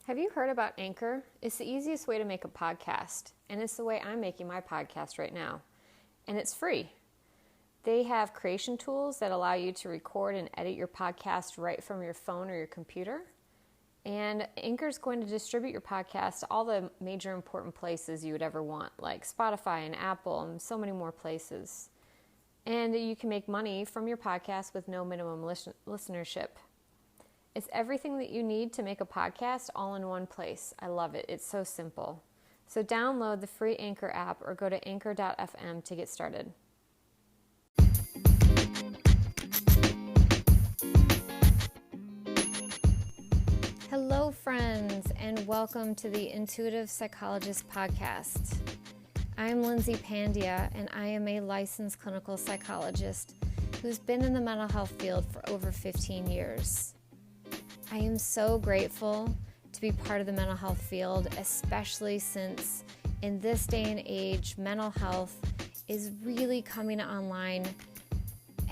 Have you heard about Anchor? It's the easiest way to make a podcast, and it's the way I'm making my podcast right now. And it's free. They have creation tools that allow you to record and edit your podcast right from your phone or your computer. And Anchor is going to distribute your podcast to all the major important places you would ever want, like Spotify and Apple and so many more places. And you can make money from your podcast with no minimum listenership. It's everything that you need to make a podcast all in one place. I love it. It's so simple. So download the free Anchor app or go to anchor.fm to get started. Hello, friends, and welcome to the Intuitive Psychologist podcast. I'm Lindsay Pandya, and I am a licensed clinical psychologist who's been in the mental health field for over 15 years. I am so grateful to be part of the mental health field, especially since in this day and age, mental health is really coming online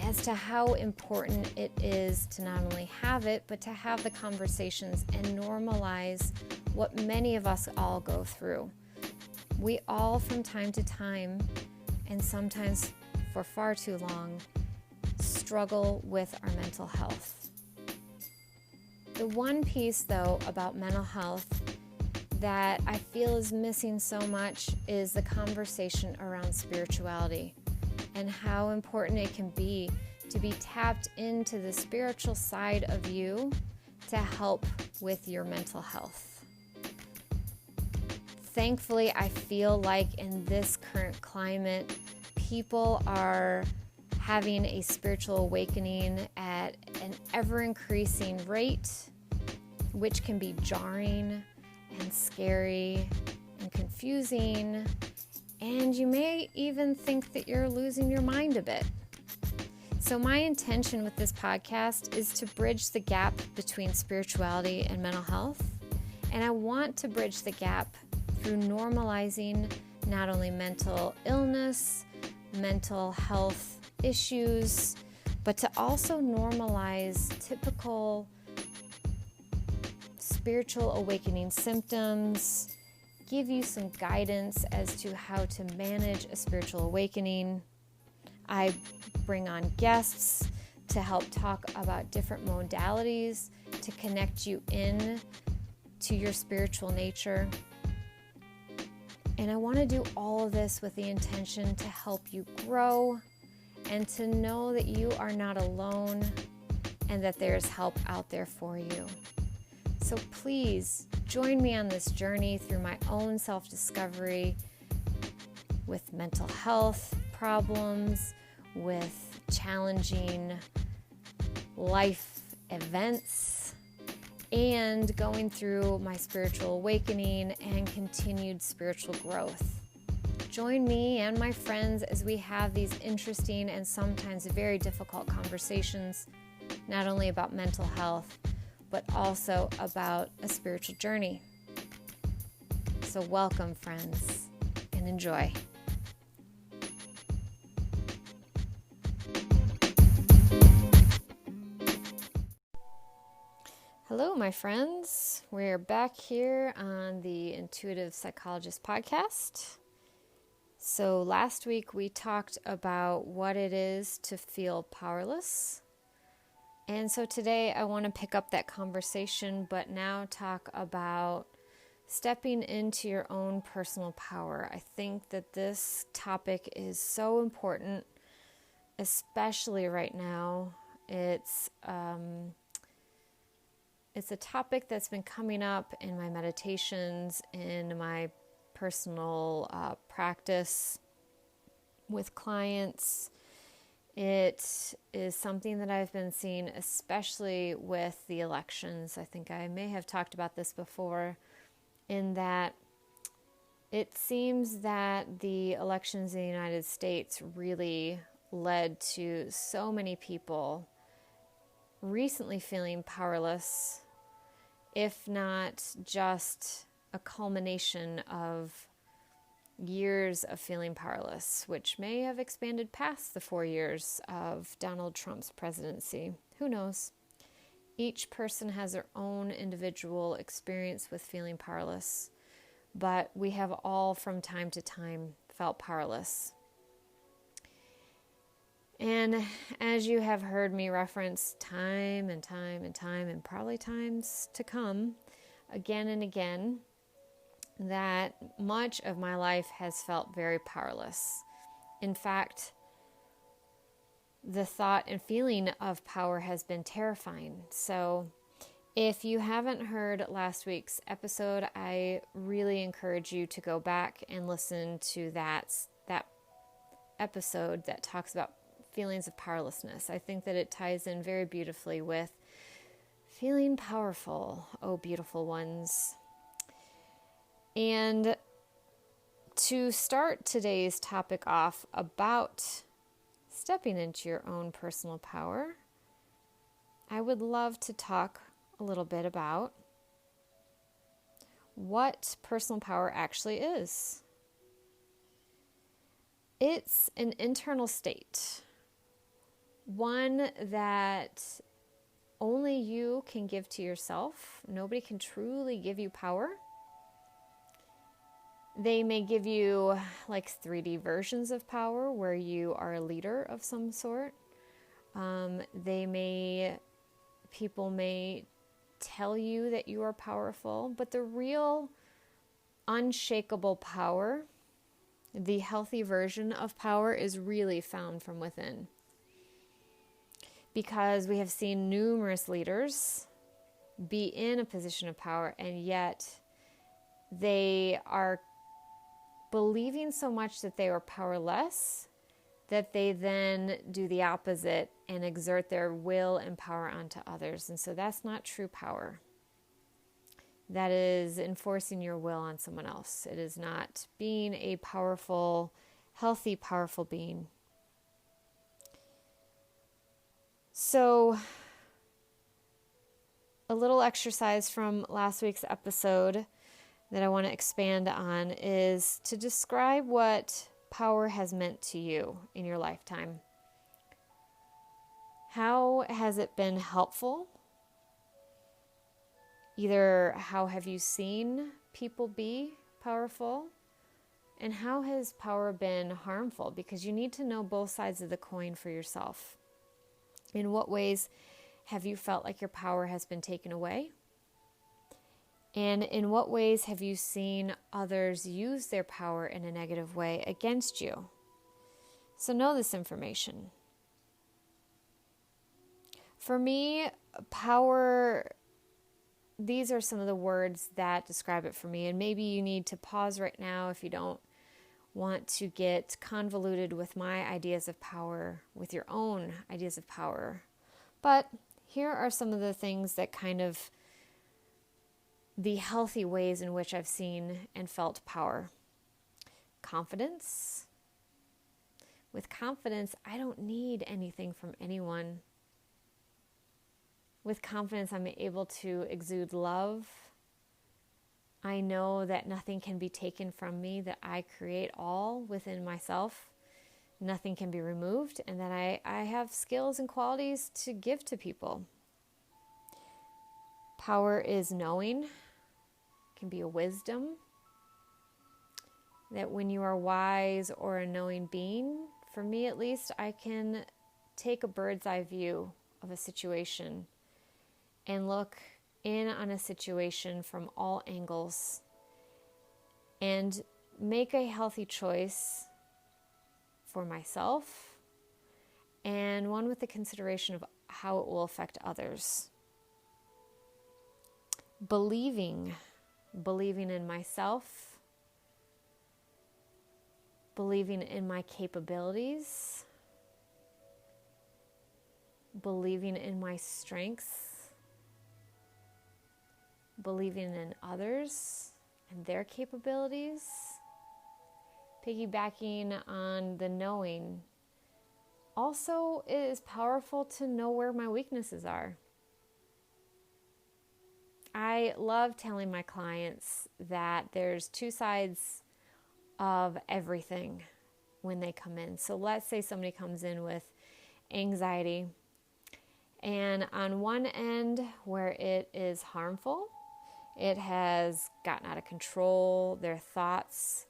as to how important it is to not only have it, but to have the conversations and normalize what many of us all go through. We all, from time to time, and sometimes for far too long, struggle with our mental health. The one piece, though, about mental health that I feel is missing so much is the conversation around spirituality and how important it can be to be tapped into the spiritual side of you to help with your mental health. Thankfully, I feel like in this current climate, people are having a spiritual awakening at an ever-increasing rate, which can be jarring and scary and confusing, and you may even think that you're losing your mind a bit. So my intention with this podcast is to bridge the gap between spirituality and mental health, and I want to bridge the gap through normalizing not only mental illness, mental health issues, but to also normalize typical spiritual awakening symptoms, give you some guidance as to how to manage a spiritual awakening. I bring on guests to help talk about different modalities to connect you in to your spiritual nature. And I want to do all of this with the intention to help you grow and to know that you are not alone and that there's help out there for you. So please join me on this journey through my own self-discovery with mental health problems, with challenging life events, and going through my spiritual awakening and continued spiritual growth. Join me and my friends as we have these interesting and sometimes very difficult conversations, not only about mental health, but also about a spiritual journey. So welcome, friends, and enjoy. Hello, my friends. We're back here on the Intuitive Psychologist podcast. So last week we talked about what it is to feel powerless. And so today I want to pick up that conversation, but now talk about stepping into your own personal power. I think that this topic is so important, especially right now. It's a topic that's been coming up in my meditations, in my personal practice with clients. It is something that I've been seeing, especially with the elections. I think I may have talked about this before, in that it seems that the elections in the United States really led to so many people recently feeling powerless, if not just a culmination of years of feeling powerless, which may have expanded past the 4 years of Donald Trump's presidency. Who knows? Each person has their own individual experience with feeling powerless, but we have all from time to time felt powerless. And as you have heard me reference time and time and time, and probably times to come, again and again, that much of my life has felt very powerless. In fact, the thought and feeling of power has been terrifying. So if you haven't heard last week's episode, I really encourage you to go back and listen to that episode that talks about feelings of powerlessness. I think that it ties in very beautifully with feeling powerful, oh beautiful ones. And to start today's topic off about stepping into your own personal power, I would love to talk a little bit about what personal power actually is. It's an internal state, one that only you can give to yourself. Nobody can truly give you power. They may give you like 3D versions of power where you are a leader of some sort. People may tell you that you are powerful, but the real unshakable power, the healthy version of power, is really found from within. Because we have seen numerous leaders be in a position of power, and yet they are believing so much that they are powerless that they then do the opposite and exert their will and power onto others. And so that's not true power. That is enforcing your will on someone else. It is not being a powerful, healthy, powerful being. So, a little exercise from last week's episode that I want to expand on is to describe what power has meant to you in your lifetime. How has it been helpful? Either how have you seen people be powerful? And how has power been harmful? Because you need to know both sides of the coin for yourself. In what ways have you felt like your power has been taken away? And in what ways have you seen others use their power in a negative way against you? So know this information. For me, power, these are some of the words that describe it for me. And maybe you need to pause right now if you don't want to get convoluted with my ideas of power, with your own ideas of power. But here are some of the things that kind of the healthy ways in which I've seen and felt power. Confidence. With confidence, I don't need anything from anyone. With confidence, I'm able to exude love. I know that nothing can be taken from me, that I create all within myself. Nothing can be removed, and that I have skills and qualities to give to people. Power is knowing. Can be a wisdom, that when you are wise or a knowing being, for me at least, I can take a bird's eye view of a situation and look in on a situation from all angles and make a healthy choice for myself and one with the consideration of how it will affect others. Believing in myself, believing in my capabilities, believing in my strengths, believing in others and their capabilities, piggybacking on the knowing. Also, it is powerful to know where my weaknesses are. I love telling my clients that there's two sides of everything when they come in. So let's say somebody comes in with anxiety And on one end, where it is harmful, it has gotten out of control. Their thoughts,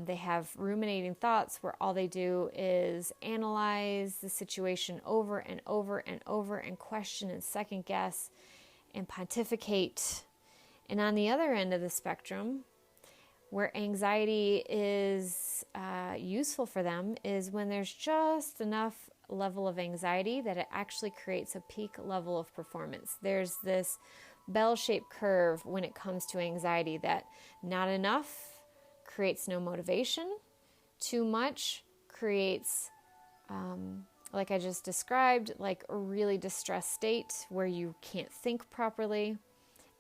they have ruminating thoughts where all they do is analyze the situation over and over and over and question and second guess and pontificate. And on the other end of the spectrum, where anxiety is useful for them, is when there's just enough level of anxiety that it actually creates a peak level of performance. There's this bell-shaped curve when it comes to anxiety, that not enough creates no motivation, too much creates, like I just described, like a really distressed state where you can't think properly.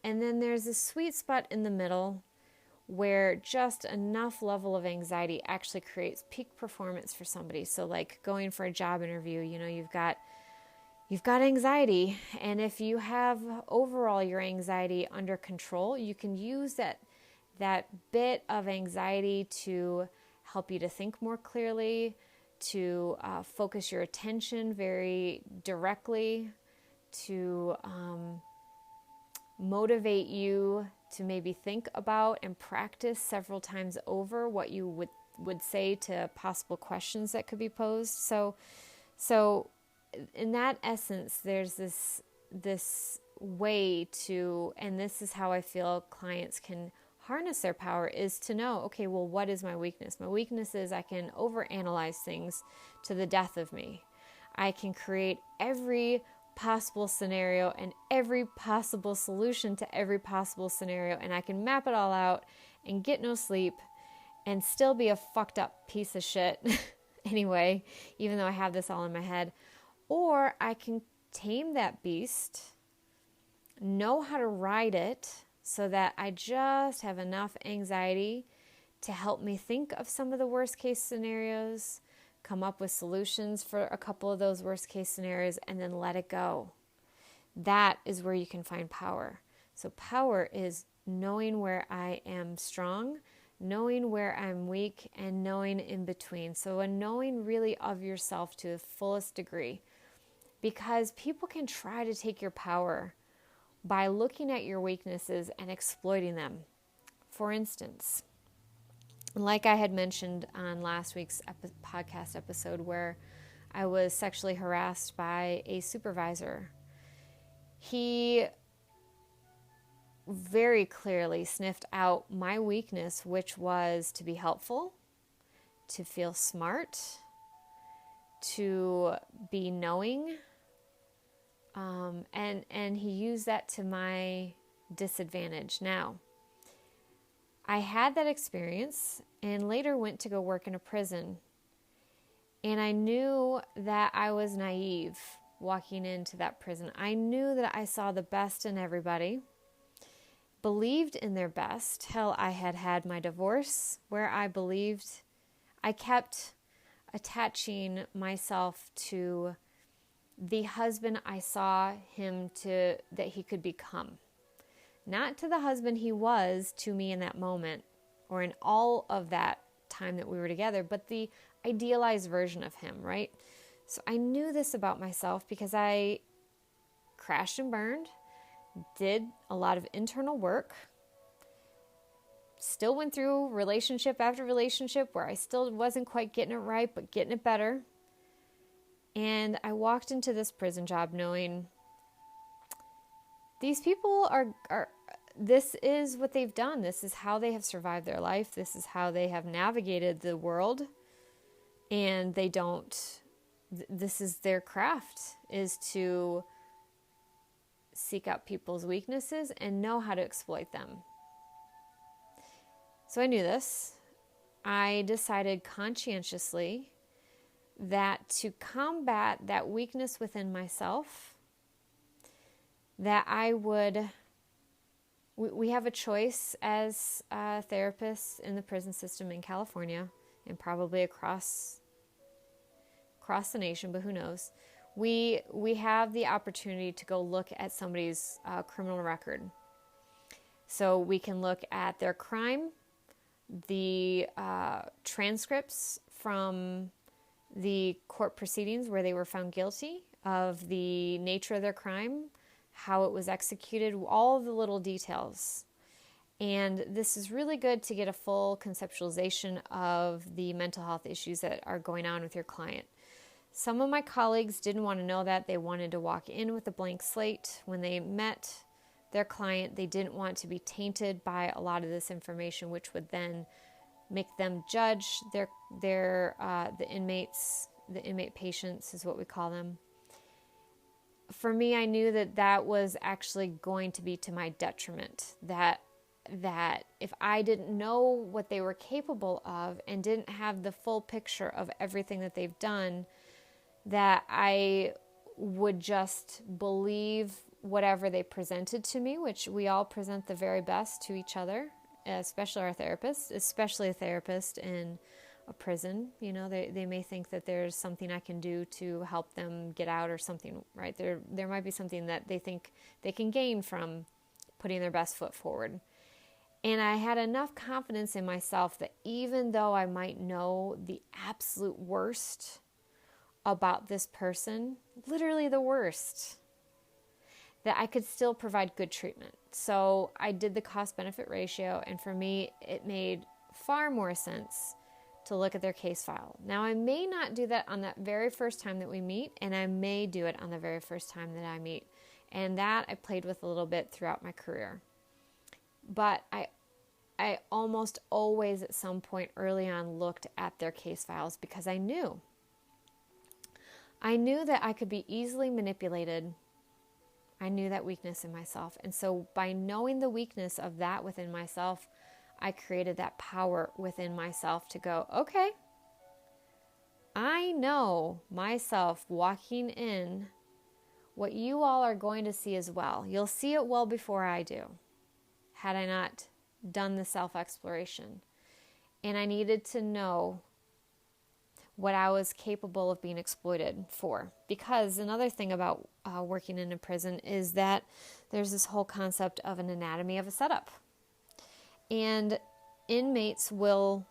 And then there's a sweet spot in the middle where just enough level of anxiety actually creates peak performance for somebody. So like going for a job interview, you've got anxiety, and if you have overall your anxiety under control, you can use that bit of anxiety to help you to think more clearly, to focus your attention very directly, to motivate you to maybe think about and practice several times over what you would say to possible questions that could be posed. So in that essence, there's this way to, and this is how I feel clients can harness their power, is to know, okay, well, what is my weakness? My weakness is I can overanalyze things to the death of me. I can create every possible scenario and every possible solution to every possible scenario, and I can map it all out and get no sleep and still be a fucked up piece of shit anyway, even though I have this all in my head. Or I can tame that beast, know how to ride it so that I just have enough anxiety to help me think of some of the worst case scenarios, come up with solutions for a couple of those worst case scenarios, and then let it go. That is where you can find power. So power is knowing where I am strong, knowing where I'm weak, and knowing in between. So a knowing really of yourself to the fullest degree. Because people can try to take your power by looking at your weaknesses and exploiting them. For instance, like I had mentioned on last week's podcast episode, where I was sexually harassed by a supervisor, he very clearly sniffed out my weakness, which was to be helpful, to feel smart, to be knowing, and he used that to my disadvantage. Now, I had that experience and later went to go work in a prison, and I knew that I was naive walking into that prison. I knew that I saw the best in everybody, believed in their best. Hell, I had had my divorce where I believed. I kept attaching myself to the husband I saw him to, that he could become. Not to the husband he was to me in that moment or in all of that time that we were together, but the idealized version of him, right? So I knew this about myself because I crashed and burned, did a lot of internal work, still went through relationship after relationship where I still wasn't quite getting it right, but getting it better. And I walked into this prison job knowing these people are this is what they've done. This is how they have survived their life. This is how they have navigated the world. And they don't, this is their craft, is to seek out people's weaknesses and know how to exploit them. So I knew this. I decided conscientiously that to combat that weakness within myself, that I would, we have a choice as therapists in the prison system in California and probably across the nation, but who knows. We have the opportunity to go look at somebody's criminal record. So we can look at their crime, the transcripts from the court proceedings where they were found guilty of the nature of their crime, how it was executed, all of the little details. And this is really good to get a full conceptualization of the mental health issues that are going on with your client. Some of my colleagues didn't want to know that. They wanted to walk in with a blank slate. When they met their client, they didn't want to be tainted by a lot of this information, which would then make them judge the inmate patients is what we call them. For me, I knew that was actually going to be to my detriment, that if I didn't know what they were capable of and didn't have the full picture of everything that they've done, that I would just believe whatever they presented to me, which we all present the very best to each other, especially our therapists, especially a therapist in a prison. You know, they may think that there's something I can do to help them get out or something, right? There might be something that they think they can gain from putting their best foot forward. And I had enough confidence in myself that even though I might know the absolute worst about this person, literally the worst, that I could still provide good treatment. So I did the cost-benefit ratio, and for me, it made far more sense to look at their case file. Now, I may not do that on that very first time that we meet, and I may do it on the very first time that I meet. And that I played with a little bit throughout my career. But I almost always at some point early on looked at their case files because I knew that I could be easily manipulated. I knew that weakness in myself. And so by knowing the weakness of that within myself, I created that power within myself to go, okay, I know myself walking in what you all are going to see as well. You'll see it well before I do, had I not done the self-exploration. And I needed to know what I was capable of being exploited for. Because another thing about working in a prison is that there's this whole concept of an anatomy of a setup. And inmates will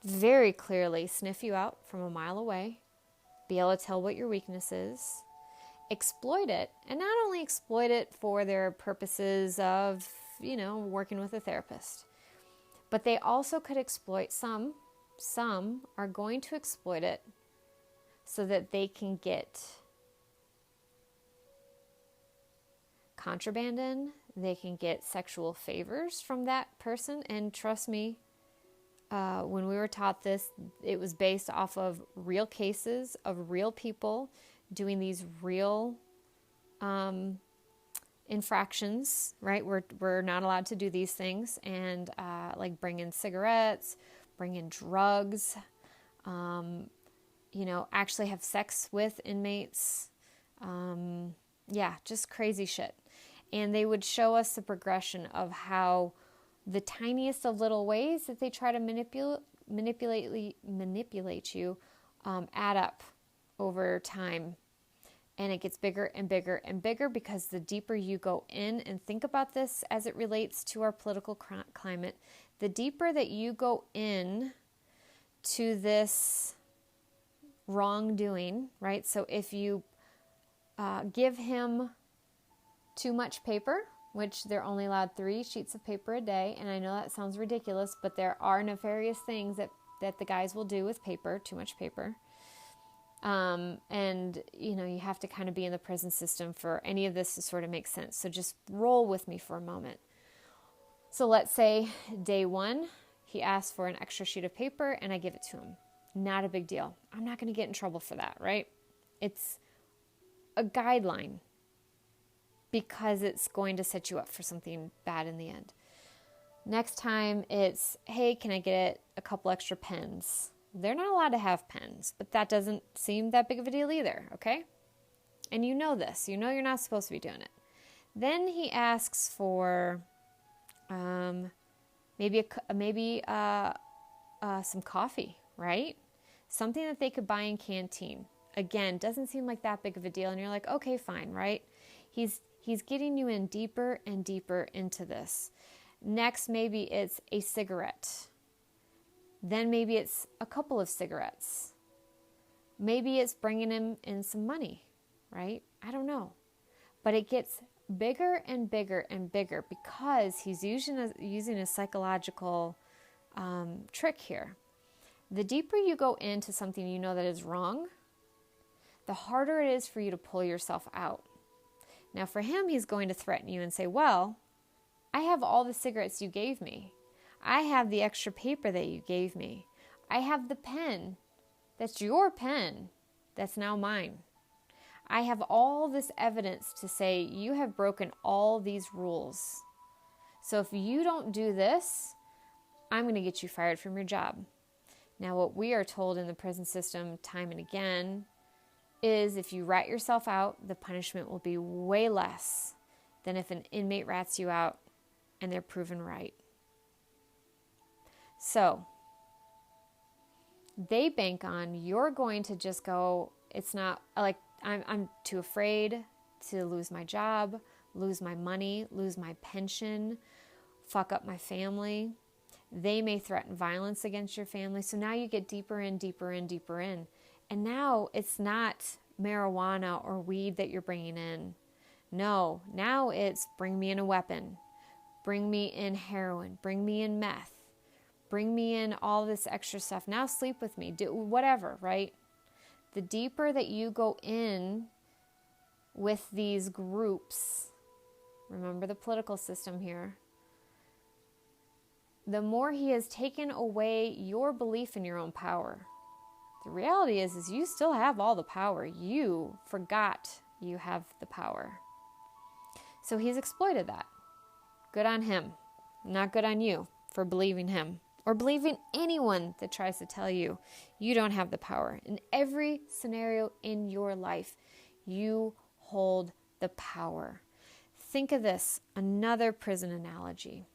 very clearly sniff you out from a mile away, be able to tell what your weakness is, exploit it, and not only exploit it for their purposes of, working with a therapist, but they also could exploit some are going to exploit it so that they can get contraband in, they can get sexual favors from that person. And trust me, when we were taught this, it was based off of real cases of real people doing these real infractions, right? We're not allowed to do these things, and like bring in cigarettes, bring in drugs, actually have sex with inmates. Just crazy shit. And they would show us the progression of how the tiniest of little ways that they try to manipulate you add up over time. And it gets bigger and bigger and bigger because the deeper you go in, and think about this as it relates to our political climate, the deeper that you go in to this wrongdoing, right? So if you give him too much paper, which they're only allowed 3 sheets of paper a day, and I know that sounds ridiculous, but there are nefarious things that the guys will do with paper, too much paper. You have to kind of be in the prison system for any of this to sort of make sense. So just roll with me for a moment. So let's say day 1, he asks for an extra sheet of paper and I give it to him. Not a big deal. I'm not going to get in trouble for that, right? It's a guideline because it's going to set you up for something bad in the end. Next time it's, hey, can I get a couple extra pens? They're not allowed to have pens, but that doesn't seem that big of a deal either, okay? And you know this. You know you're not supposed to be doing it. Then he asks for maybe some coffee, right? Something that they could buy in canteen. Again, doesn't seem like that big of a deal, and you're like, okay, fine, right? He's getting you in deeper and deeper into this. Next, maybe it's a cigarette. Then maybe it's a couple of cigarettes. Maybe it's bringing him in some money, right? I don't know. But it gets bigger and bigger and bigger because he's using a psychological trick here. The deeper you go into something you know that is wrong, the harder it is for you to pull yourself out. Now for him, he's going to threaten you and say, well, I have all the cigarettes you gave me. I have the extra paper that you gave me. I have the pen. That's your pen. That's now mine. I have all this evidence to say you have broken all these rules. So if you don't do this, I'm going to get you fired from your job. Now, what we are told in the prison system time and again is if you rat yourself out, the punishment will be way less than if an inmate rats you out and they're proven right. So they bank on you're going to just go, it's not like I'm too afraid to lose my job, lose my money, lose my pension, fuck up my family. They may threaten violence against your family. So now you get deeper in, deeper in, deeper in. And now it's not marijuana or weed that you're bringing in. No, now it's bring me in a weapon. Bring me in heroin. Bring me in meth. Bring me in all this extra stuff. Now sleep with me. Do whatever, right? The deeper that you go in with these groups, remember the political system here, the more he has taken away your belief in your own power. The reality is you still have all the power. You forgot you have the power. So he's exploited that. Good on him. Not good on you for believing him or believing anyone that tries to tell you you don't have the power. In every scenario in your life, you hold the power. Think of this, another prison analogy.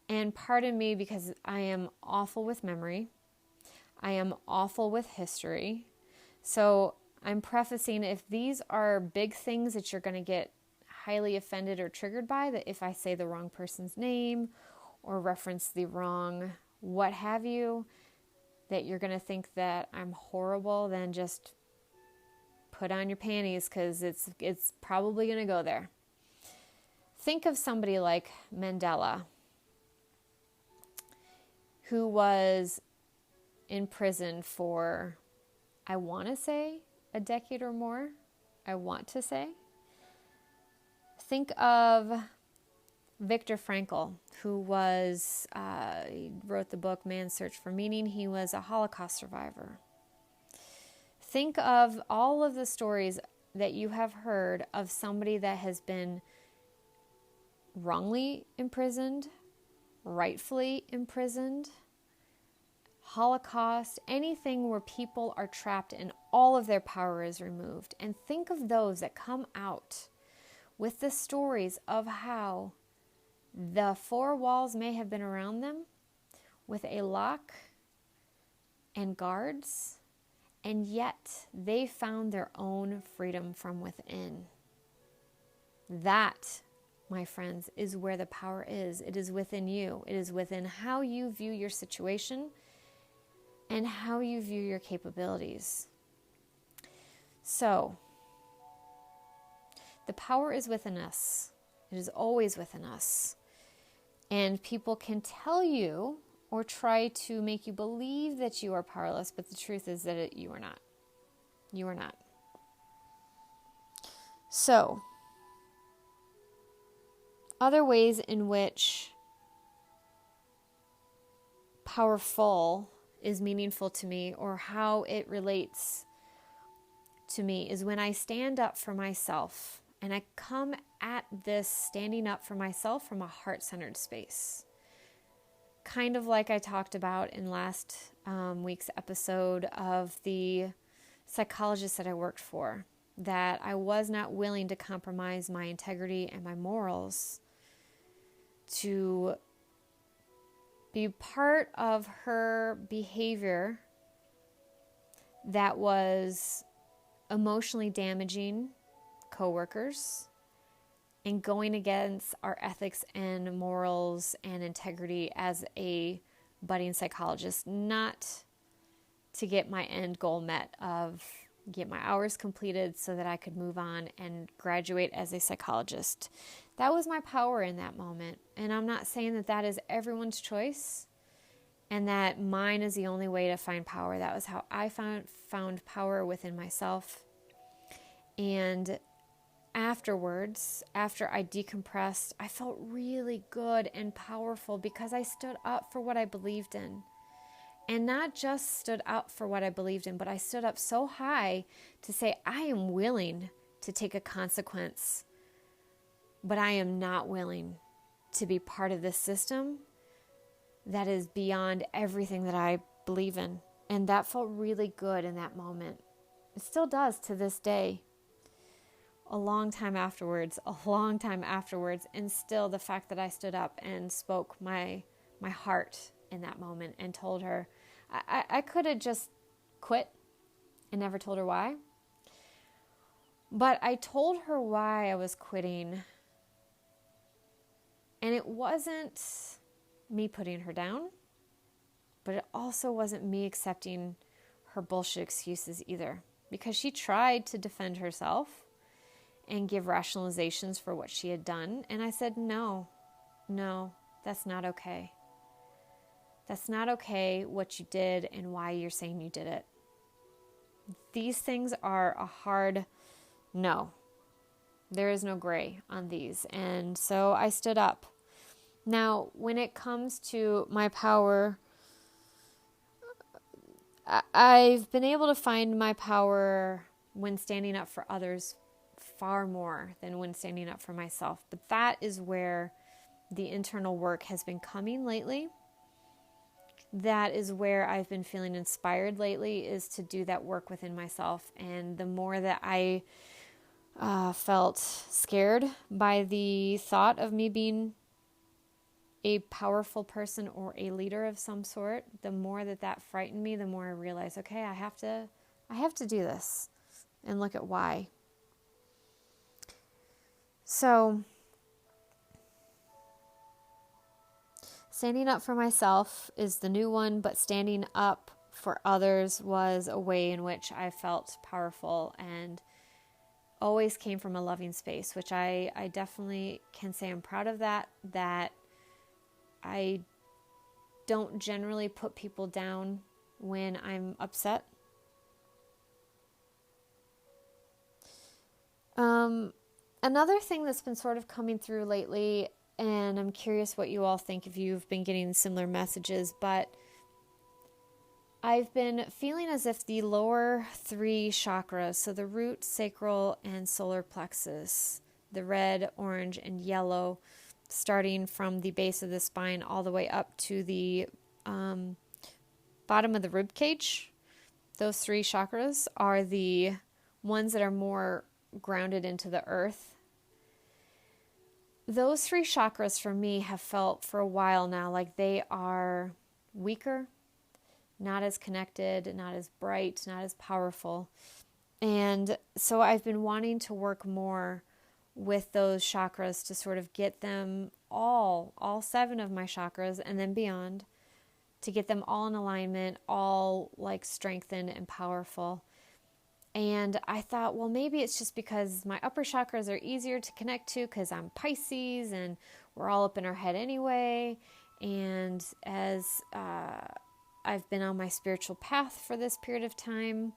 And pardon me because I am awful with memory. I am awful with history. So I'm prefacing if these are big things that you're going to get highly offended or triggered by, that if I say the wrong person's name or reference the wrong what have you, that you're going to think that I'm horrible, then just put on your panties because it's probably going to go there. Think of somebody like Mandela, who was in prison for, I want to say, a decade or more. I want to say. Think of Viktor Frankl, who was, he wrote the book Man's Search for Meaning. He was a Holocaust survivor. Think of all of the stories that you have heard of somebody that has been wrongly imprisoned, rightfully imprisoned, Holocaust, anything where people are trapped and all of their power is removed. And think of those that come out with the stories of how the four walls may have been around them with a lock and guards, and yet they found their own freedom from within. That, my friends, is where the power is. It is within you. It is within how you view your situation and how you view your capabilities. So, the power is within us. It is always within us. And people can tell you or try to make you believe that you are powerless, but the truth is that you are not. You are not. So, other ways in which powerful is meaningful to me, or how it relates to me, is when I stand up for myself. And I come at this standing up for myself from a heart-centered space. Kind of like I talked about in last week's episode of the psychologist that I worked for, that I was not willing to compromise my integrity and my morals to be part of her behavior that was emotionally damaging coworkers and going against our ethics and morals and integrity as a budding psychologist, not to get my end goal met of get my hours completed so that I could move on and graduate as a psychologist. That was my power in that moment. And I'm not saying that that is everyone's choice and that mine is the only way to find power. That was how I found power within myself. And afterwards, after I decompressed, I felt really good and powerful because I stood up for what I believed in. And not just stood up for what I believed in, but I stood up so high to say, I am willing to take a consequence, but I am not willing to be part of this system that is beyond everything that I believe in. And that felt really good in that moment. It still does to this day. A long time afterwards, and still the fact that I stood up and spoke my heart in that moment and told her, I could have just quit and never told her why. But I told her why I was quitting. And it wasn't me putting her down, but it also wasn't me accepting her bullshit excuses either. Because she tried to defend herself and give rationalizations for what she had done. And I said, no, that's not okay. That's not okay what you did and why you're saying you did it. These things are a hard no. There is no gray on these. And so I stood up. Now, when it comes to my power, I've been able to find my power when standing up for others far more than when standing up for myself. But that is where the internal work has been coming lately. That is where I've been feeling inspired lately, is to do that work within myself. And the more that I felt scared by the thought of me being a powerful person or a leader of some sort, the more that frightened me, the more I realized, okay, I have to do this and look at why. So standing up for myself is the new one, but standing up for others was a way in which I felt powerful and always came from a loving space, which I definitely can say I'm proud of that I don't generally put people down when I'm upset. Another thing that's been sort of coming through lately, and I'm curious what you all think if you've been getting similar messages, but I've been feeling as if the lower three chakras, so the root, sacral, and solar plexus, the red, orange, and yellow, starting from the base of the spine all the way up to the bottom of the rib cage, those three chakras are the ones that are more grounded into the earth. Those three chakras for me have felt for a while now like they are weaker, not as connected, not as bright, not as powerful. And so I've been wanting to work more with those chakras to sort of get them all 7 of my chakras and then beyond, to get them all in alignment, all like strengthened and powerful. And I thought, well, maybe it's just because my upper chakras are easier to connect to because I'm Pisces and we're all up in our head anyway. And as I've been on my spiritual path for this period of time,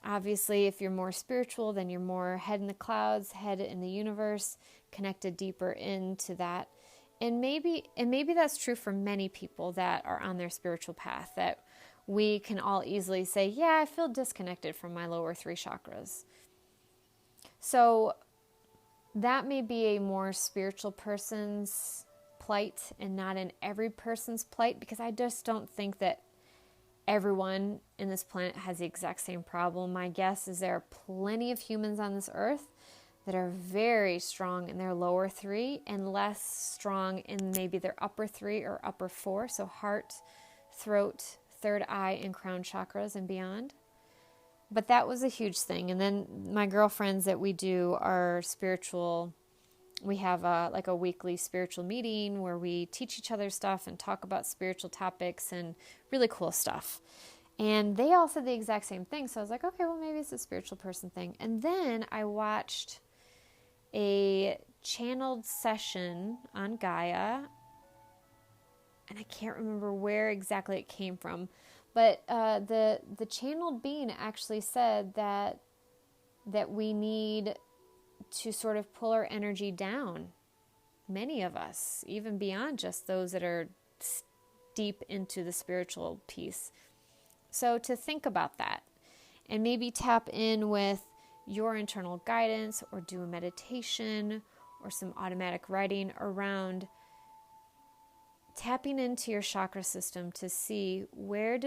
obviously, if you're more spiritual, then you're more head in the clouds, head in the universe, connected deeper into that. And maybe that's true for many people that are on their spiritual path, that we can all easily say, yeah, I feel disconnected from my lower 3 chakras. So that may be a more spiritual person's plight and not in every person's plight, because I just don't think that everyone in this planet has the exact same problem. My guess is there are plenty of humans on this earth that are very strong in their lower 3 and less strong in maybe their upper 3 or upper 4, so heart, throat, third eye, and crown chakras and beyond. But that was a huge thing. And then my girlfriends that we do are spiritual. We have a weekly spiritual meeting where we teach each other stuff and talk about spiritual topics and really cool stuff. And they all said the exact same thing. So I was like, okay, well, maybe it's a spiritual person thing. And then I watched a channeled session on Gaia, and I can't remember where exactly it came from, but the channeled being actually said that we need to sort of pull our energy down. Many of us, even beyond just those that are deep into the spiritual piece. So to think about that and maybe tap in with your internal guidance or do a meditation or some automatic writing around tapping into your chakra system to see where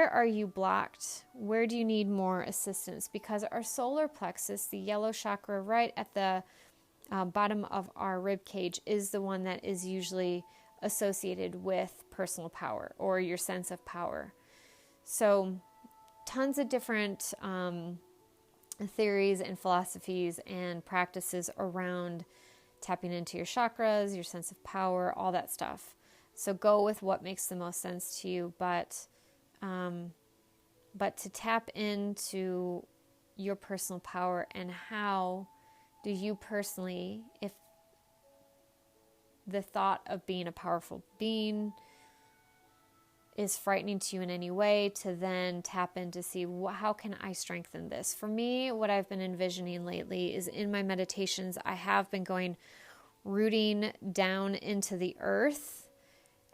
are you blocked? Where do you need more assistance? Because our solar plexus, the yellow chakra right at the bottom of our rib cage, is the one that is usually associated with personal power or your sense of power. So tons of different theories and philosophies and practices around tapping into your chakras, your sense of power, all that stuff. So go with what makes the most sense to you, but to tap into your personal power, and how do you personally, if the thought of being a powerful being is frightening to you in any way, to then tap in to see how can I strengthen this. For me, what I've been envisioning lately is in my meditations, I have been going rooting down into the earth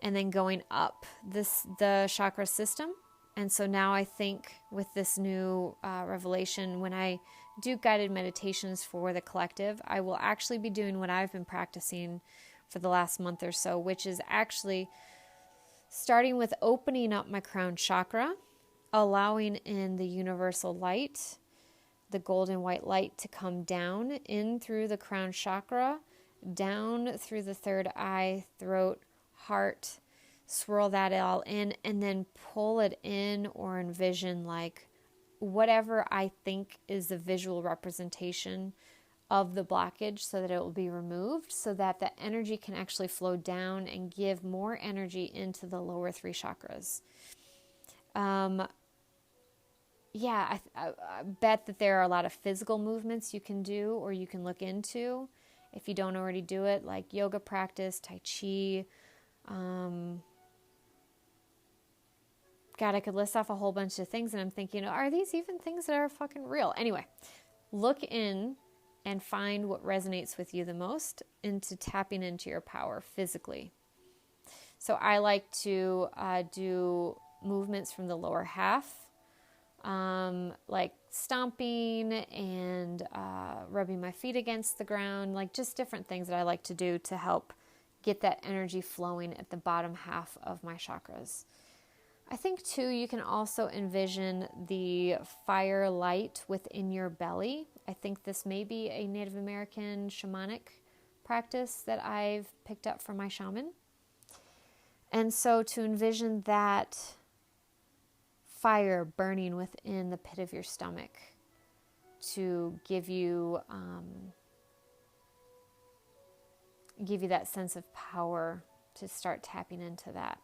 and then going up the chakra system. And so now I think with this new revelation, when I do guided meditations for the collective, I will actually be doing what I've been practicing for the last month or so, which is actually starting with opening up my crown chakra, allowing in the universal light, the golden white light, to come down in through the crown chakra, down through the third eye, throat, heart, swirl that all in, and then pull it in or envision like whatever I think is the visual representation of the blockage, so that it will be removed, so that the energy can actually flow down and give more energy into the lower three chakras. I bet that there are a lot of physical movements you can do or you can look into if you don't already do it, like yoga practice, Tai Chi. God, I could list off a whole bunch of things, and I'm thinking, are these even things that are fucking real? Anyway, look in and find what resonates with you the most into tapping into your power physically. So I like to do movements from the lower half, like stomping and rubbing my feet against the ground, like just different things that I like to do to help get that energy flowing at the bottom half of my chakras. I think too, you can also envision the fire light within your belly. I think this may be a Native American shamanic practice that I've picked up from my shaman. And so to envision that fire burning within the pit of your stomach to give you that sense of power, to start tapping into that.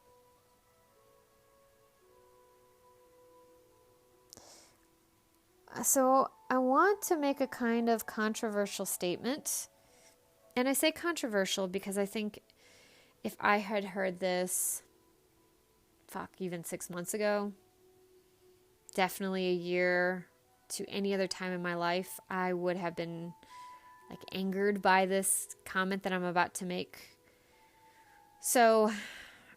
So I want to make a kind of controversial statement. And I say controversial because I think if I had heard this, even 6 months ago, definitely a year to any other time in my life, I would have been like angered by this comment that I'm about to make. So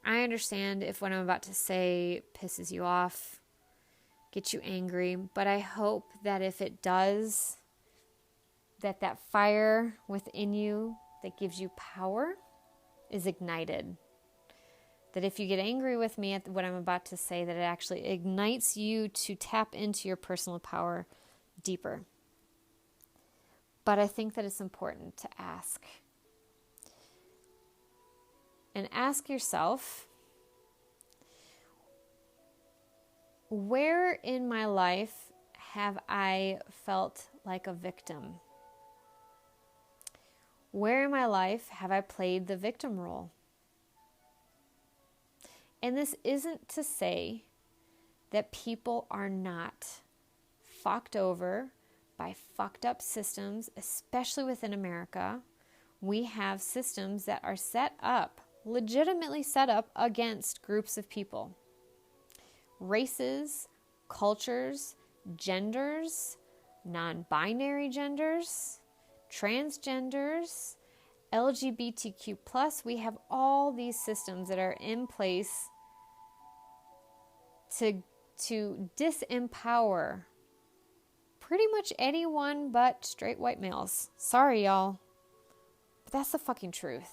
I understand if what I'm about to say pisses you off, get you angry, but I hope that if it does, that fire within you that gives you power is ignited. That if you get angry with me at what I'm about to say, that it actually ignites you to tap into your personal power deeper. But I think that it's important to ask. And ask yourself, where in my life have I felt like a victim? Where in my life have I played the victim role? And this isn't to say that people are not fucked over by fucked up systems, especially within America. We have systems that are set up, legitimately set up against groups of people. Races, cultures, genders, non-binary genders, transgenders, LGBTQ+. We have all these systems that are in place to disempower pretty much anyone but straight white males. Sorry, y'all. But that's the fucking truth.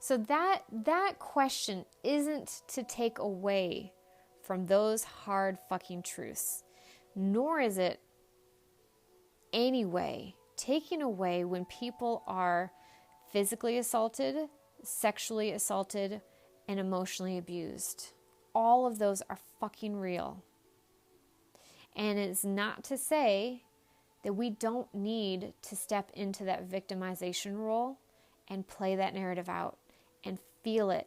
So that question isn't to take away from those hard fucking truths, nor is it anyway taken away when people are physically assaulted, sexually assaulted, and emotionally abused. All of those are fucking real. And it's not to say that we don't need to step into that victimization role and play that narrative out and feel it.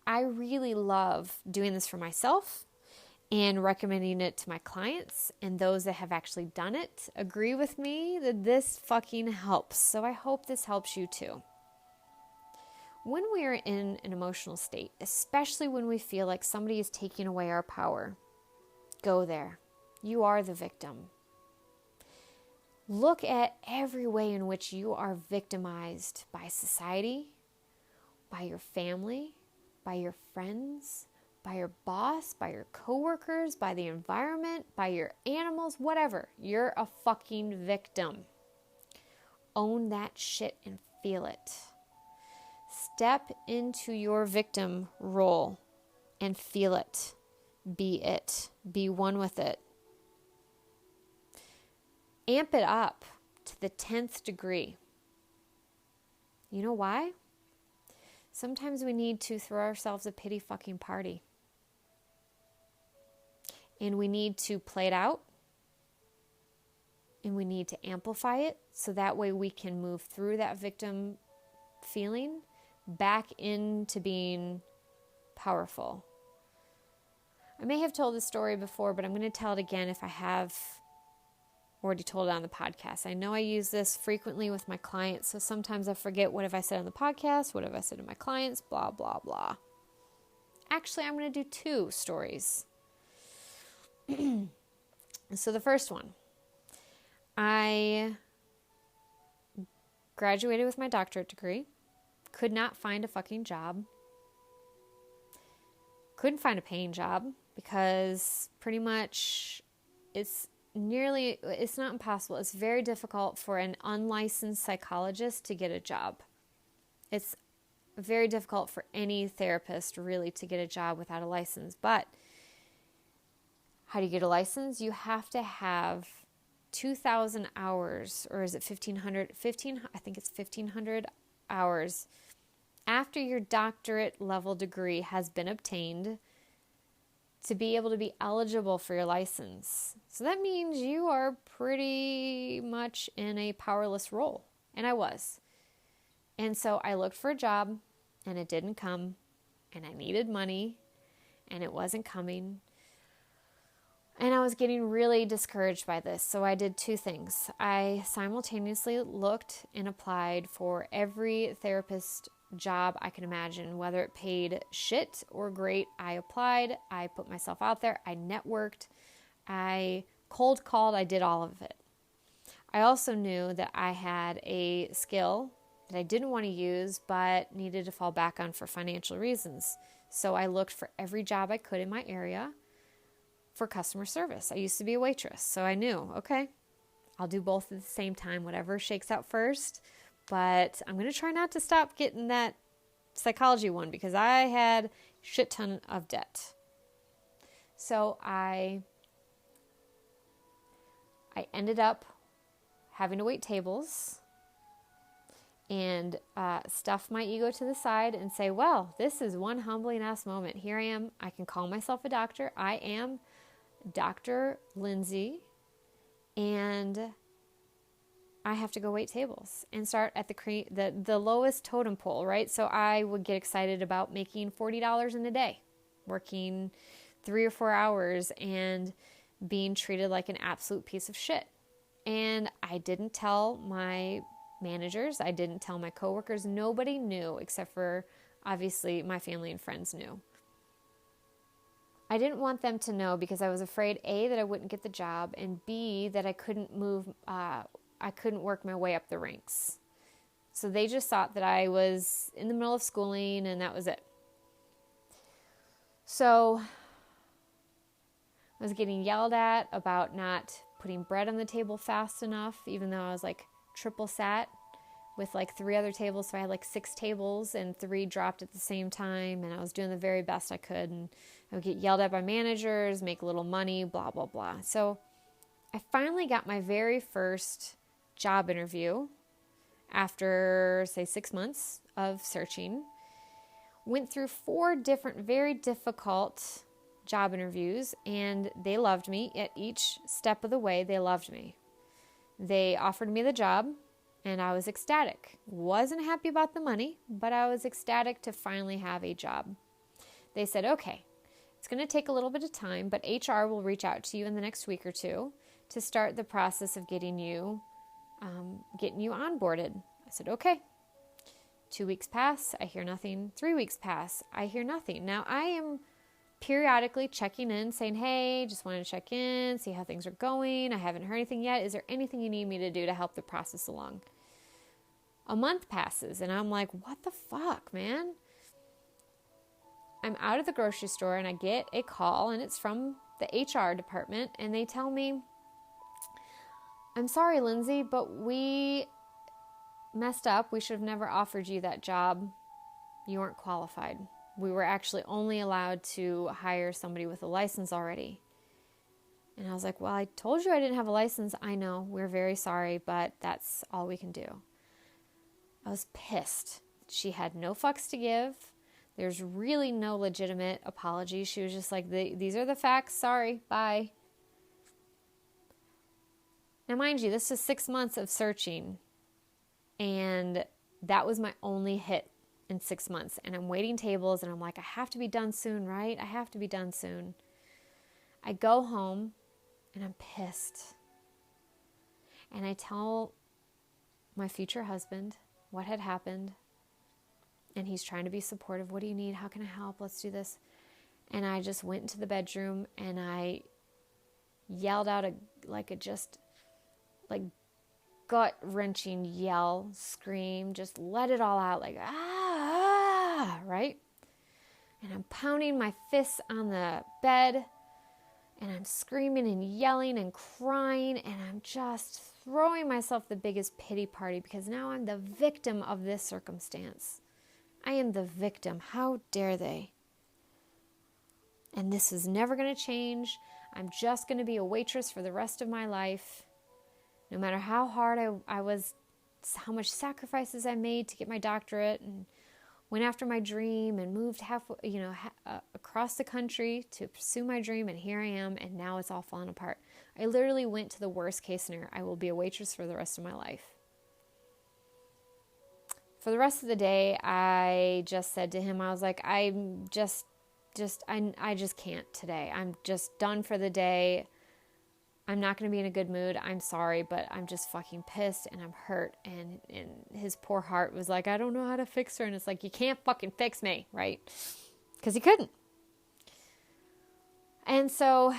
I really love doing this for myself and recommending it to my clients, and those that have actually done it agree with me that this fucking helps. So I hope this helps you too. When we are in an emotional state, especially when we feel like somebody is taking away our power, go there. You are the victim. Look at every way in which you are victimized by society, by your family, by your friends, by your boss, by your coworkers, by the environment, by your animals, whatever. You're a fucking victim. Own that shit and feel it. Step into your victim role and feel it. Be it. Be one with it. Amp it up to the 10th degree. You know why? Sometimes we need to throw ourselves a pity fucking party. And we need to play it out. And we need to amplify it so that way we can move through that victim feeling back into being powerful. I may have told this story before, but I'm going to tell it again if I have already told it on the podcast. I know I use this frequently with my clients, so sometimes I forget what have I said on the podcast, what have I said to my clients, blah, blah, blah. Actually, I'm going to do 2 stories. So the first one, I graduated with my doctorate degree, could not find a fucking job, couldn't find a paying job because pretty much it's not impossible. It's very difficult for an unlicensed psychologist to get a job. It's very difficult for any therapist really to get a job without a license. But how do you get a license? You have to have 2,000 hours, or is it 1,500? I think it's 1,500 hours after your doctorate level degree has been obtained to be able to be eligible for your license. So that means you are pretty much in a powerless role. And I was. And so I looked for a job and it didn't come. And I needed money and it wasn't coming. And I was getting really discouraged by this. So I did 2 things. I simultaneously looked and applied for every therapist job I can imagine, whether it paid shit or great. I applied, I put myself out there, I networked, I cold called, I did all of it. I also knew that I had a skill that I didn't want to use but needed to fall back on for financial reasons. So I looked for every job I could in my area for customer service. I used to be a waitress, so I knew, okay, I'll do both at the same time, whatever shakes out first. But I'm going to try not to stop getting that psychology one because I had a shit ton of debt. So I ended up having to wait tables and stuff my ego to the side and say, well, this is one humbling ass moment. Here I am. I can call myself a doctor. I am Dr. Lindsay. And I have to go wait tables and start at the lowest totem pole, right? So I would get excited about making $40 in a day, working 3 or 4 hours and being treated like an absolute piece of shit. And I didn't tell my managers, I didn't tell my coworkers, nobody knew except for obviously my family and friends knew. I didn't want them to know because I was afraid A, that I wouldn't get the job, and B, that I couldn't I couldn't work my way up the ranks. So they just thought that I was in the middle of schooling and that was it. So I was getting yelled at about not putting bread on the table fast enough, even though I was like triple sat with like 3 other tables. So I had like 6 tables and 3 dropped at the same time. And I was doing the very best I could. And I would get yelled at by managers, make a little money, blah, blah, blah. So I finally got my very first job interview after, say, 6 months of searching. Went through 4 different, very difficult job interviews, and they loved me. At each step of the way, they loved me. They offered me the job, and I was ecstatic. Wasn't happy about the money, but I was ecstatic to finally have a job. They said, okay, it's going to take a little bit of time, but HR will reach out to you in the next week or 2 to start the process of getting you onboarded. I said, okay. 2 weeks pass, I hear nothing. 3 weeks pass, I hear nothing. Now I am periodically checking in, saying, hey, just wanted to check in, see how things are going. I haven't heard anything yet. Is there anything you need me to do to help the process along? A month passes, and I'm like, what the fuck, man? I'm out of the grocery store, and I get a call, and it's from the HR department, and they tell me, I'm sorry, Lindsay, but we messed up. We should have never offered you that job. You weren't qualified. We were actually only allowed to hire somebody with a license already. And I was like, well, I told you I didn't have a license. I know, we're very sorry, but that's all we can do. I was pissed. She had no fucks to give. There's really no legitimate apology. She was just like, these are the facts. Sorry, bye. Now, mind you, this is 6 months of searching, and that was my only hit in 6 months. And I'm waiting tables, and I'm like, I have to be done soon, right? I have to be done soon. I go home, and I'm pissed. And I tell my future husband what had happened, and he's trying to be supportive. What do you need? How can I help? Let's do this. And I just went into the bedroom, and I yelled out a gut-wrenching yell, scream, just let it all out, like, right? And I'm pounding my fists on the bed, and I'm screaming and yelling and crying, and I'm just throwing myself the biggest pity party because now I'm the victim of this circumstance. I am the victim. How dare they? And this is never going to change. I'm just going to be a waitress for the rest of my life. No matter how hard I was, how much sacrifices I made to get my doctorate, and went after my dream and moved across the country to pursue my dream, and here I am, and now it's all falling apart. I literally went to the worst case scenario. I will be a waitress for the rest of my life. For the rest of the day, I just said to him, I was like, I just can't today. I'm just done for the day. I'm not going to be in a good mood. I'm sorry, but I'm just fucking pissed and I'm hurt. And his poor heart was like, I don't know how to fix her. And it's like, you can't fucking fix me, right? Because he couldn't. And so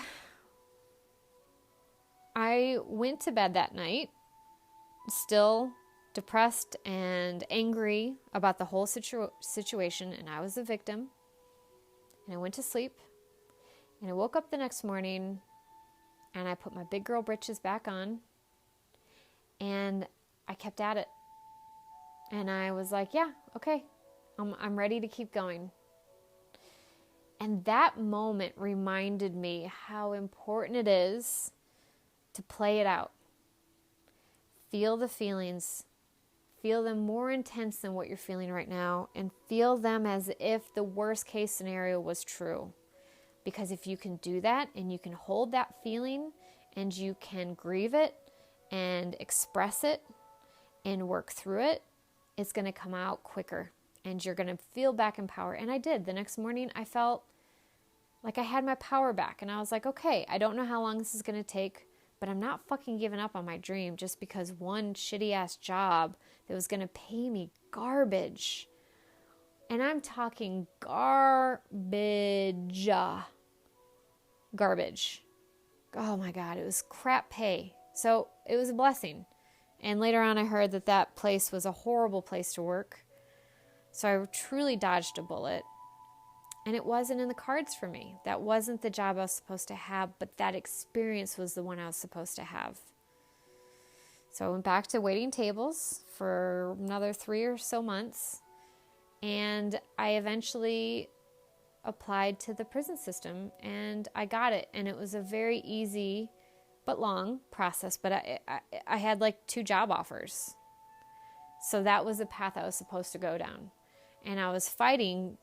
I went to bed that night, still depressed and angry about the whole situation. And I was the victim. And I went to sleep. And I woke up the next morning, and I put my big girl britches back on, and I kept at it. And I was like, yeah, okay, I'm ready to keep going. And that moment reminded me how important it is to play it out. Feel the feelings. Feel them more intense than what you're feeling right now, and feel them as if the worst case scenario was true. Because if you can do that, and you can hold that feeling, and you can grieve it and express it and work through it, it's going to come out quicker and you're going to feel back in power. And I did. The next morning, I felt like I had my power back. And I was like, okay, I don't know how long this is going to take, but I'm not fucking giving up on my dream just because one shitty ass job that was going to pay me garbage. And I'm talking garbage. Garbage. Oh my God, it was crap pay. So it was a blessing. And later on, I heard that that place was a horrible place to work. So I truly dodged a bullet. And it wasn't in the cards for me. That wasn't the job I was supposed to have, but that experience was the one I was supposed to have. So I went back to waiting tables for another 3 or so months. And I eventually applied to the prison system and I got it. And it was a very easy but long process. But I had like 2 job offers. So that was the path I was supposed to go down. And I was fighting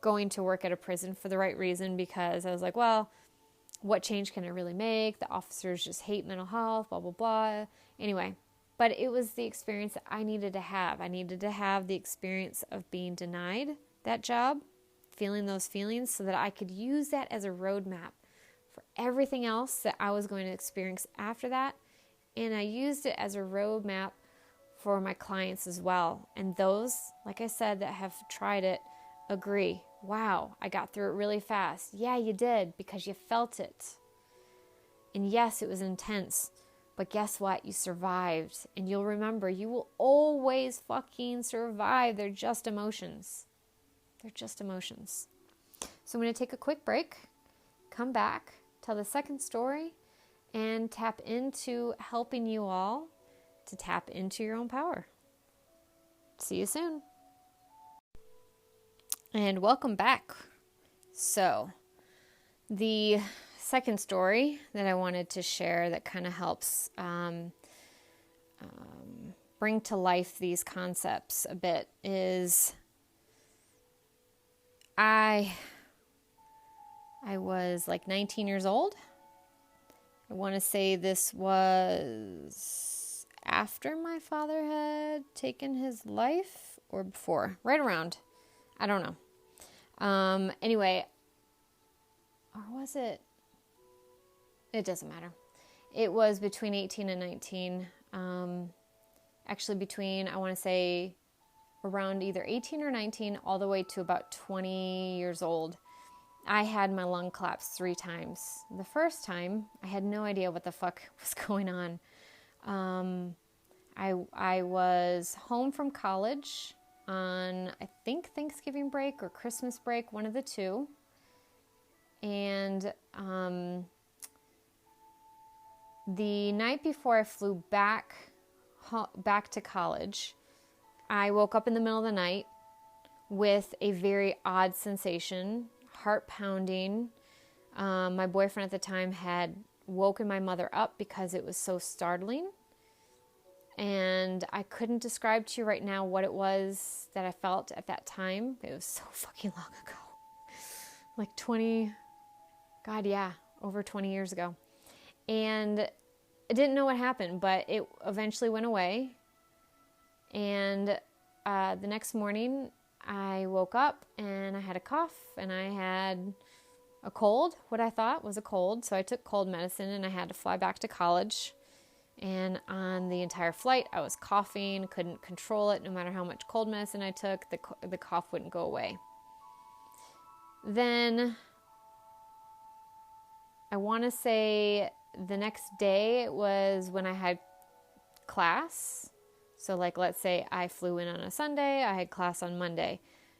going to work at a prison for the right reason because I was like, well, what change can I really make? The officers just hate mental health, blah, blah, blah. Anyway, but it was the experience that I needed to have. I needed to have the experience of being denied that job, feeling those feelings so that I could use that as a roadmap for everything else that I was going to experience after that. And I used it as a roadmap for my clients as well. And those, like I said, that have tried it agree. Wow, I got through it really fast. Yeah, you did because you felt it. And yes, it was intense. But guess what? You survived. And you'll remember, you will always fucking survive. They're just emotions. They're just emotions. So I'm going to take a quick break, come back, tell the second story, and tap into helping you all to tap into your own power. See you soon. And welcome back. So, the second story that I wanted to share that kind of helps bring to life these concepts a bit is I was like 19 years old. I want to say this was after my father had taken his life or before, right around. I don't know. Anyway, or was it? It doesn't matter. It was between 18 and 19. Actually between, I want to say, around either 18 or 19, all the way to about 20 years old. I had my lung collapse 3 times. The first time, I had no idea what the fuck was going on. I was home from college on, I think, Thanksgiving break or Christmas break, one of the two. And the night before I flew back to college, I woke up in the middle of the night with a very odd sensation, heart pounding. My boyfriend at the time had woken my mother up because it was so startling. And I couldn't describe to you right now what it was that I felt at that time. It was so fucking long ago. Like 20, God, yeah, over 20 years ago. And I didn't know what happened, but it eventually went away. And the next morning, I woke up and I had a cough and I had a cold, what I thought was a cold. So I took cold medicine and I had to fly back to college. And on the entire flight, I was coughing, couldn't control it. No matter how much cold medicine I took, the cough wouldn't go away. Then I want to say the next day was when I had class. So like, let's say I flew in on a Sunday, I had class on Monday.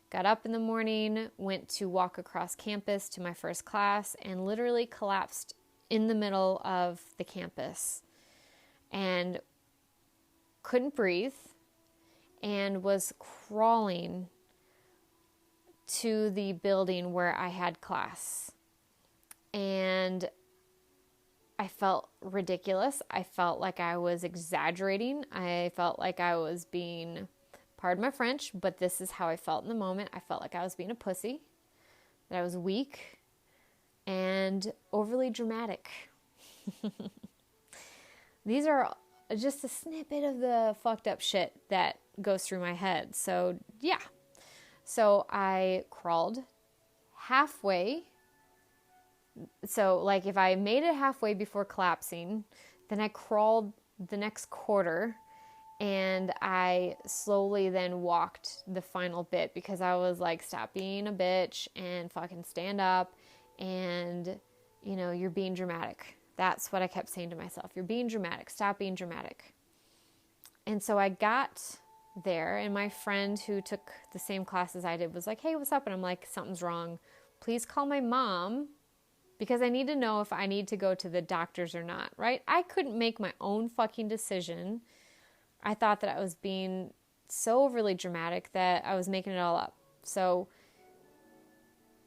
Got up in the morning, went to walk across campus to my first class, and literally collapsed in the middle of the campus. And couldn't breathe and was crawling to the building where I had class. And I felt ridiculous. I felt like I was exaggerating. I felt like I was being, pardon my French, but this is how I felt in the moment. I felt like I was being a pussy, that I was weak and overly dramatic. These are just a snippet of the fucked up shit that goes through my head. So yeah. So I crawled halfway. So like if I made it halfway before collapsing, then I crawled the next quarter, and I slowly then walked the final bit because I was like, stop being a bitch and fucking stand up, and you're being dramatic. That's what I kept saying to myself. You're being dramatic. Stop being dramatic. And so I got there, and my friend who took the same class as I did was like, hey, what's up? And I'm like, something's wrong. Please call my mom because I need to know if I need to go to the doctors or not, right? I couldn't make my own fucking decision. I thought that I was being so overly dramatic that I was making it all up. So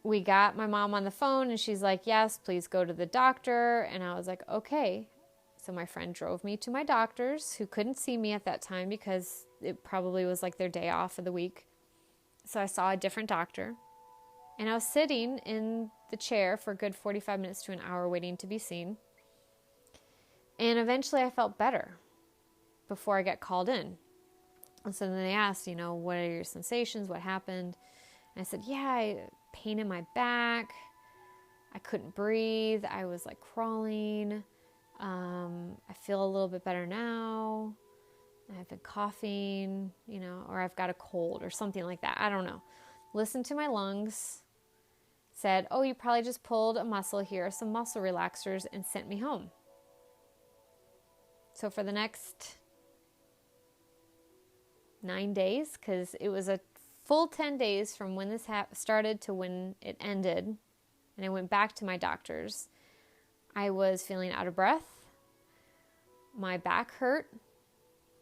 we got my mom on the phone, and she's like, yes, please go to the doctor. And I was like, okay. So my friend drove me to my doctors, who couldn't see me at that time because it probably was like their day off of the week. So I saw a different doctor, and I was sitting in the chair for a good 45 minutes to an hour waiting to be seen. And eventually I felt better before I got called in. And so then they asked, what are your sensations? What happened? And I said, pain in my back. I couldn't breathe. I was like crawling. I feel a little bit better now. I've been coughing, or I've got a cold or something like that. I don't know. Listened to my lungs, said, oh, you probably just pulled a muscle. Here are some muscle relaxers, and sent me home. So for the next 9 days, because it was a full 10 days from when this started to when it ended, and I went back to my doctors, I was feeling out of breath. My back hurt.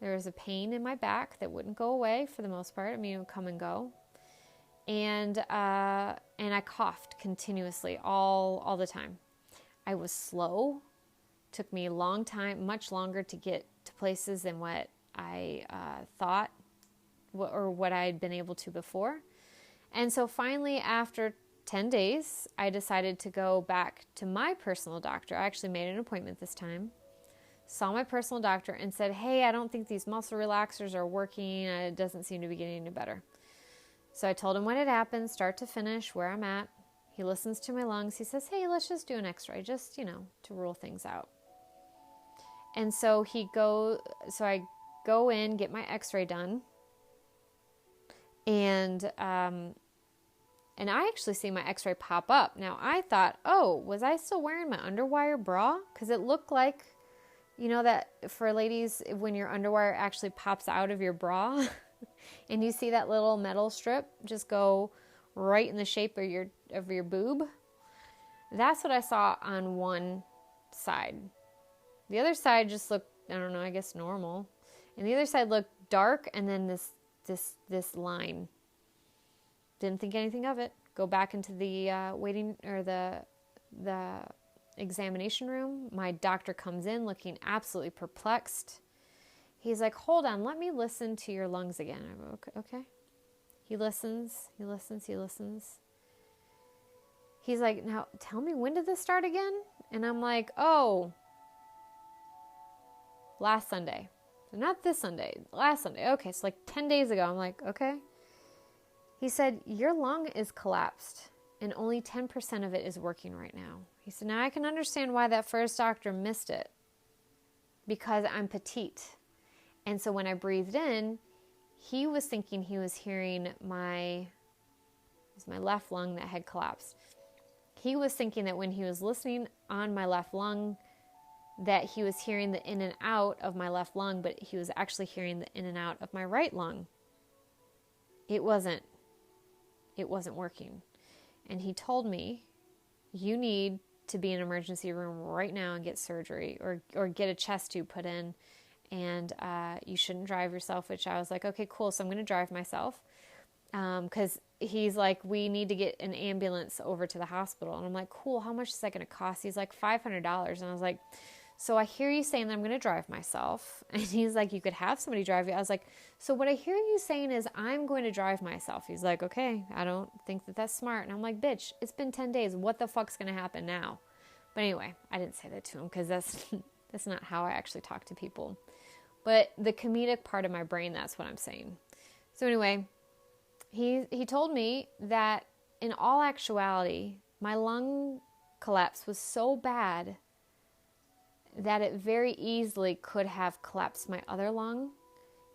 There was a pain in my back that wouldn't go away for the most part. I mean, it would come and go. And I coughed continuously all the time. I was slow. Took me a long time, much longer to get to places than what I thought or what I had been able to before. And so finally, after 10 days, I decided to go back to my personal doctor. I actually made an appointment this time. Saw my personal doctor and said, hey, I don't think these muscle relaxers are working. It doesn't seem to be getting any better. So I told him what had happened, start to finish, where I'm at. He listens to my lungs. He says, hey, let's just do an x-ray, just, to rule things out. And so I go in, get my x-ray done. And I actually see my x-ray pop up. Now I thought, oh, was I still wearing my underwire bra? Because it looked like, that for ladies, when your underwire actually pops out of your bra and you see that little metal strip just go right in the shape of your boob. That's what I saw on one side. The other side just looked, I don't know, I guess normal. And the other side looked dark, and then this line. Didn't think anything of it. Go back into the waiting or the examination room. My doctor comes in looking absolutely perplexed. He's like, hold on, let me listen to your lungs again. I go, okay. He listens. He's like, now tell me, when did this start again? And I'm like, oh, last Sunday. So not this Sunday, last Sunday. Okay, so like 10 days ago. I'm like, okay. He said, your lung is collapsed and only 10% of it is working right now. He said, now I can understand why that first doctor missed it, because I'm petite. And so when I breathed in, he was thinking he was hearing my left lung that had collapsed. He was thinking that when he was listening on my left lung, that he was hearing the in and out of my left lung, but he was actually hearing the in and out of my right lung. It wasn't working. And he told me, you need to be in an emergency room right now and get surgery or get a chest tube put in. And you shouldn't drive yourself, which I was like, okay, cool. So I'm going to drive myself. Because he's like, we need to get an ambulance over to the hospital. And I'm like, cool. How much is that going to cost? He's like, $500. And I was like, so I hear you saying that I'm going to drive myself. And he's like, you could have somebody drive you. I was like, so what I hear you saying is I'm going to drive myself. He's like, okay, I don't think that that's smart. And I'm like, bitch, it's been 10 days. What the fuck's going to happen now? But anyway, I didn't say that to him because that's not how I actually talk to people. But the comedic part of my brain, that's what I'm saying. So anyway, he told me that in all actuality, my lung collapse was so bad that it very easily could have collapsed my other lung.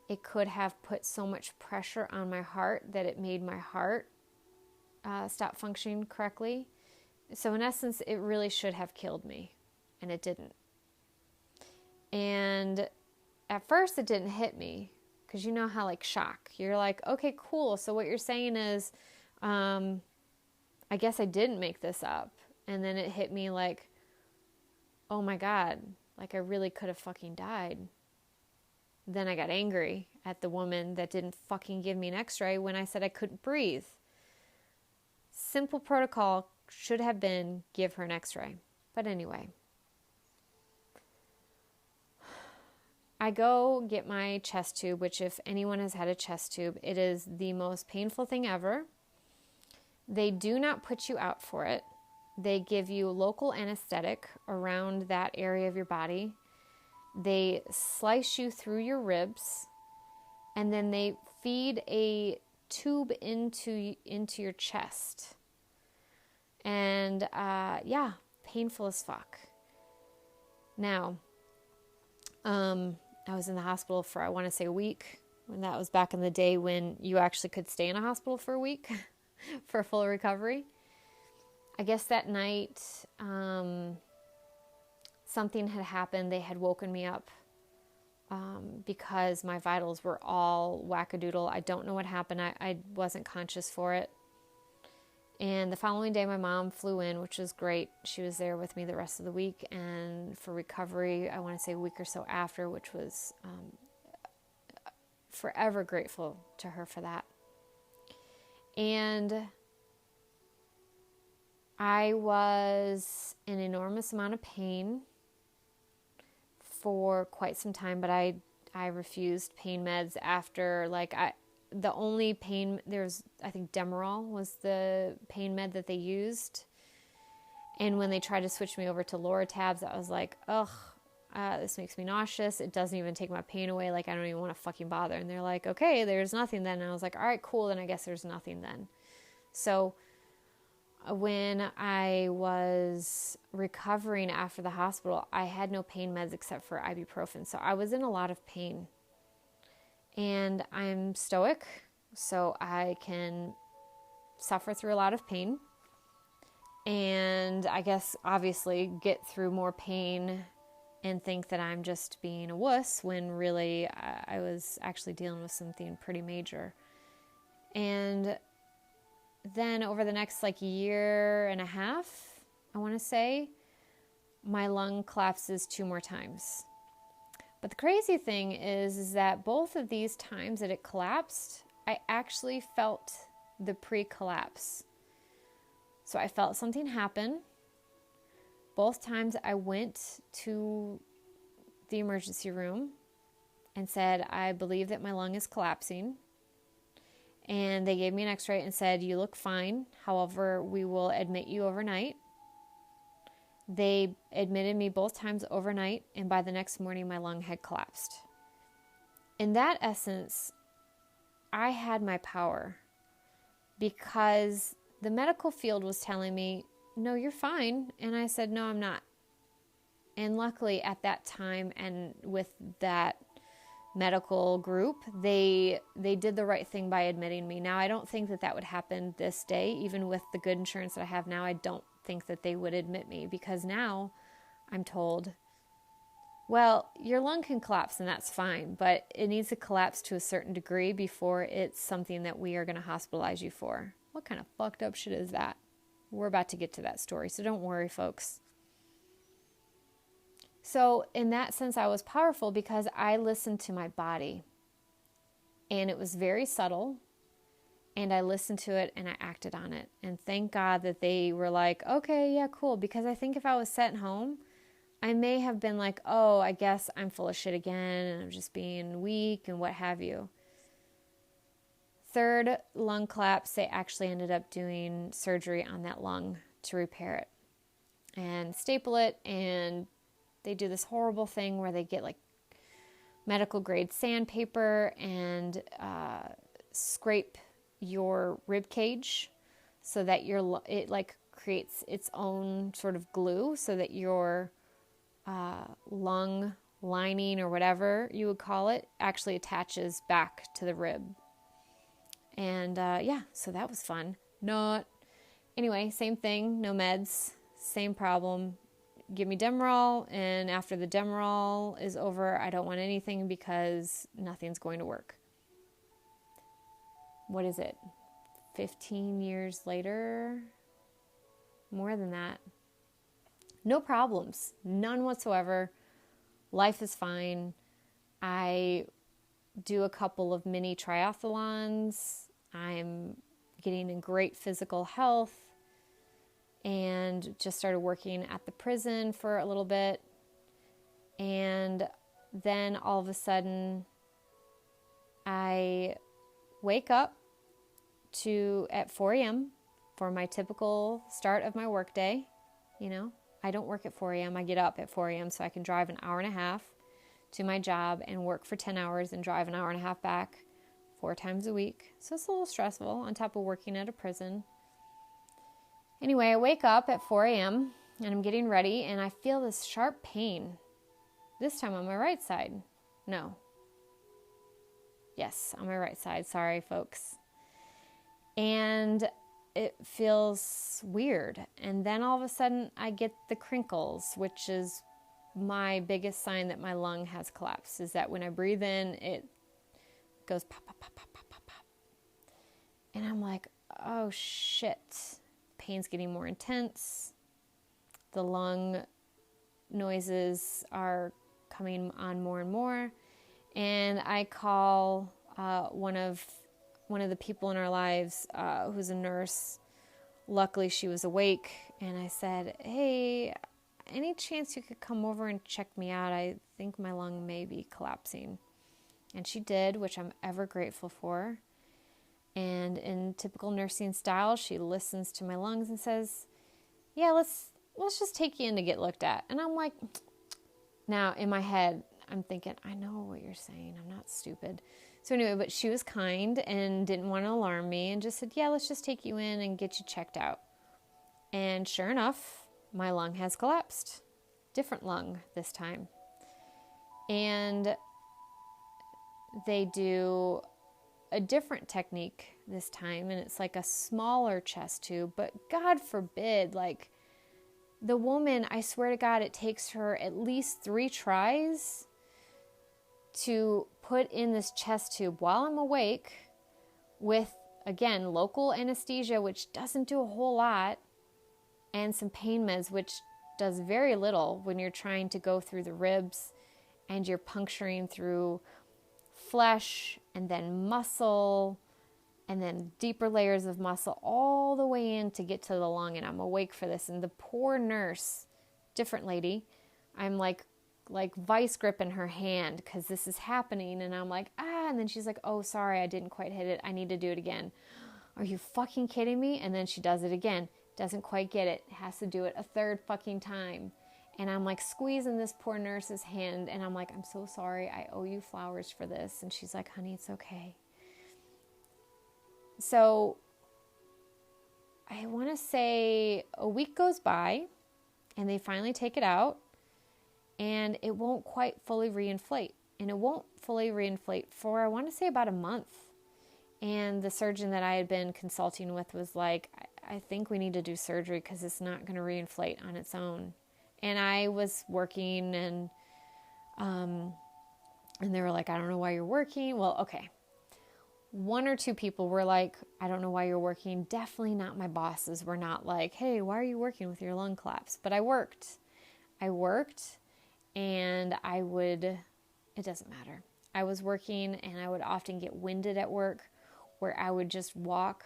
It could have put so much pressure on my heart that it made my heart stop functioning correctly. So in essence, it really should have killed me, and it didn't. And at first it didn't hit me, because you know how like shock, you're like, okay, cool. So what you're saying is, I guess I didn't make this up. And then it hit me like, oh my God, like I really could have fucking died. Then I got angry at the woman that didn't fucking give me an x-ray when I said I couldn't breathe. Simple protocol should have been give her an x-ray. But anyway, I go get my chest tube, which if anyone has had a chest tube, it is the most painful thing ever. They do not put you out for it. They give you local anesthetic around that area of your body. They slice you through your ribs, and then they feed a tube into your chest. And painful as fuck. Now, I was in the hospital for, I want to say, a week. When that was back in the day when you actually could stay in a hospital for a week for full recovery. I guess that night, something had happened. They had woken me up because my vitals were all wackadoodle. I don't know what happened. I wasn't conscious for it. And the following day, my mom flew in, which was great. She was there with me the rest of the week. And for recovery, I want to say a week or so after, which was forever grateful to her for that. And I was in an enormous amount of pain for quite some time, but I refused pain meds after, the only pain, I think Demerol was the pain med that they used. And when they tried to switch me over to Loratabs, I was like, ugh, this makes me nauseous. It doesn't even take my pain away. Like, I don't even want to fucking bother. And they're like, okay, there's nothing then. And I was like, all right, cool. Then I guess there's nothing then. So when I was recovering after the hospital, I had no pain meds except for ibuprofen. So I was in a lot of pain. And I'm stoic, so I can suffer through a lot of pain. And I guess, obviously, get through more pain and think that I'm just being a wuss when really I was actually dealing with something pretty major. And then over the next year and a half, I want to say, my lung collapses 2 more times. But the crazy thing is that both of these times that it collapsed, I actually felt the pre-collapse. So I felt something happen. Both times I went to the emergency room and said, I believe that my lung is collapsing. And they gave me an x-ray and said, you look fine. However, we will admit you overnight. They admitted me both times overnight, and by the next morning, my lung had collapsed. In that essence, I had my power because the medical field was telling me, no, you're fine. And I said, no, I'm not. And luckily at that time and with that medical group, they did the right thing by admitting me. Now, I don't think that would happen this day, even with the good insurance that I have now. I don't think that they would admit me because now I'm told, well, your lung can collapse and that's fine, but it needs to collapse to a certain degree before it's something that we are going to hospitalize you for. What kind of fucked up shit is that? We're about to get to that story, so don't worry, folks. So in that sense, I was powerful because I listened to my body, and it was very subtle. And I listened to it and I acted on it. And thank God that they were like, okay, yeah, cool. Because I think if I was sent home, I may have been like, oh, I guess I'm full of shit again and I'm just being weak and what have you. Third lung collapse, they actually ended up doing surgery on that lung to repair it and staple it. And they do this horrible thing where they get medical grade sandpaper and scrape your rib cage so that it like creates its own sort of glue so that your lung lining or whatever you would call it actually attaches back to the rib. And so that was fun. Anyway, same thing, no meds, same problem. Give me Demerol, and after the Demerol is over, I don't want anything because nothing's going to work. What is it? 15 years later? More than that. No problems. None whatsoever. Life is fine. I do a couple of mini triathlons. I'm getting in great physical health and just started working at the prison for a little bit. And then all of a sudden, I wake up at 4 a.m. for my typical start of my workday. You know, I don't work at 4 a.m. I get up at 4 a.m. so I can drive an hour and a half to my job and work for 10 hours and drive an hour and a half back 4 times a week. So it's a little stressful on top of working at a prison. Anyway, I wake up at 4 a.m. and I'm getting ready and I feel this sharp pain. This time on my right side. No. Yes, on my right side. Sorry, folks. And it feels weird. And then all of a sudden I get the crinkles, which is my biggest sign that my lung has collapsed, is that when I breathe in, it goes pop, pop, pop, pop, pop, pop, pop. And I'm like, oh shit. Pain's getting more intense. The lung noises are coming on more and more. And I call one of the people in our lives who's a nurse. Luckily, she was awake. And I said, hey, any chance you could come over and check me out? I think my lung may be collapsing. And she did, which I'm ever grateful for. And in typical nursing style, she listens to my lungs and says, yeah, let's just take you in to get looked at. And I'm like, now in my head, I'm thinking, I know what you're saying. I'm not stupid. So anyway, but she was kind and didn't want to alarm me and just said, yeah, let's just take you in and get you checked out. And sure enough, my lung has collapsed. Different lung this time. And they do a different technique this time, and it's like a smaller chest tube, but God forbid, like the woman, I swear to God, it takes her at least 3 tries to put in this chest tube while I'm awake with, again, local anesthesia, which doesn't do a whole lot, and some pain meds, which does very little when you're trying to go through the ribs and you're puncturing through flesh and then muscle and then deeper layers of muscle all the way in to get to the lung. And I'm awake for this. And the poor nurse, different lady, I'm like vice gripping her hand because this is happening. And I'm like, and then she's like, oh, sorry, I didn't quite hit it. I need to do it again. Are you fucking kidding me? And then she does it again. Doesn't quite get it. Has to do it a third fucking time. And I'm like squeezing this poor nurse's hand. And I'm like, I'm so sorry. I owe you flowers for this. And she's like, honey, it's okay. So I want to say a week goes by and they finally take it out and it won't quite fully reinflate. And it won't fully reinflate for, I want to say, about a month. And the surgeon that I had been consulting with was like, I think we need to do surgery because it's not going to reinflate on its own. And I was working and they were like, I don't know why you're working. Well, okay. 1 or 2 people were like, I don't know why you're working. Definitely not my bosses. Were not like, hey, why are you working with your lung collapse? But I worked and it doesn't matter. I was working and I would often get winded at work where I would just walk,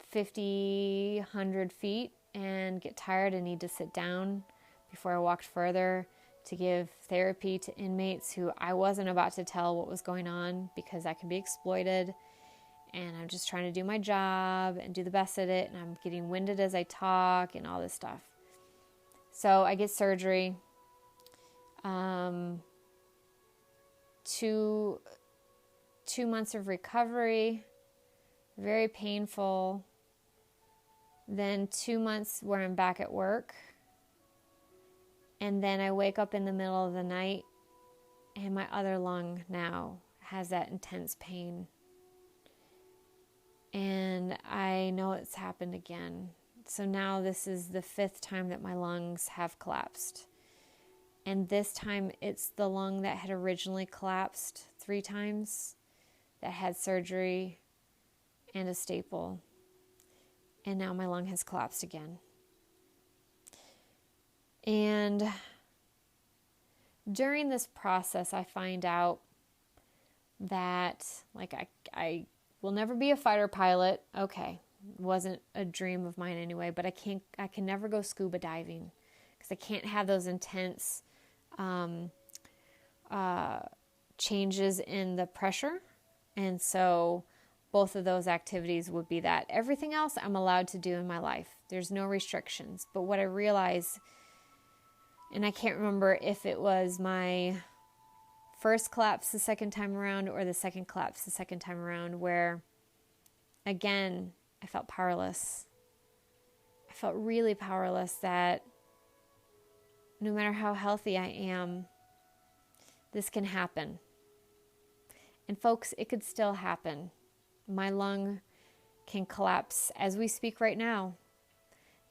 50, 100 feet and get tired and need to sit down before I walked further to give therapy to inmates who I wasn't about to tell what was going on because I can be exploited and I'm just trying to do my job and do the best at it and I'm getting winded as I talk and all this stuff. So I get surgery Two months of recovery, very painful. Then 2 months where I'm back at work. And then I wake up in the middle of the night and my other lung now has that intense pain. And I know it's happened again. So now this is the 5th time that my lungs have collapsed. And this time it's the lung that had originally collapsed 3 times, that had surgery and a staple. And now my lung has collapsed again. And during this process, I find out that, like, I will never be a fighter pilot. Okay, wasn't a dream of mine anyway, but I can never go scuba diving because I can't have those intense changes in the pressure. And so both of those activities would be that. Everything else I'm allowed to do in my life. There's no restrictions. But what I realized, and I can't remember if it was my first collapse the second time around or the second collapse the second time around, where, again, I felt powerless. I felt really powerless, that no matter how healthy I am, this can happen. And folks, it could still happen. My lung can collapse as we speak right now.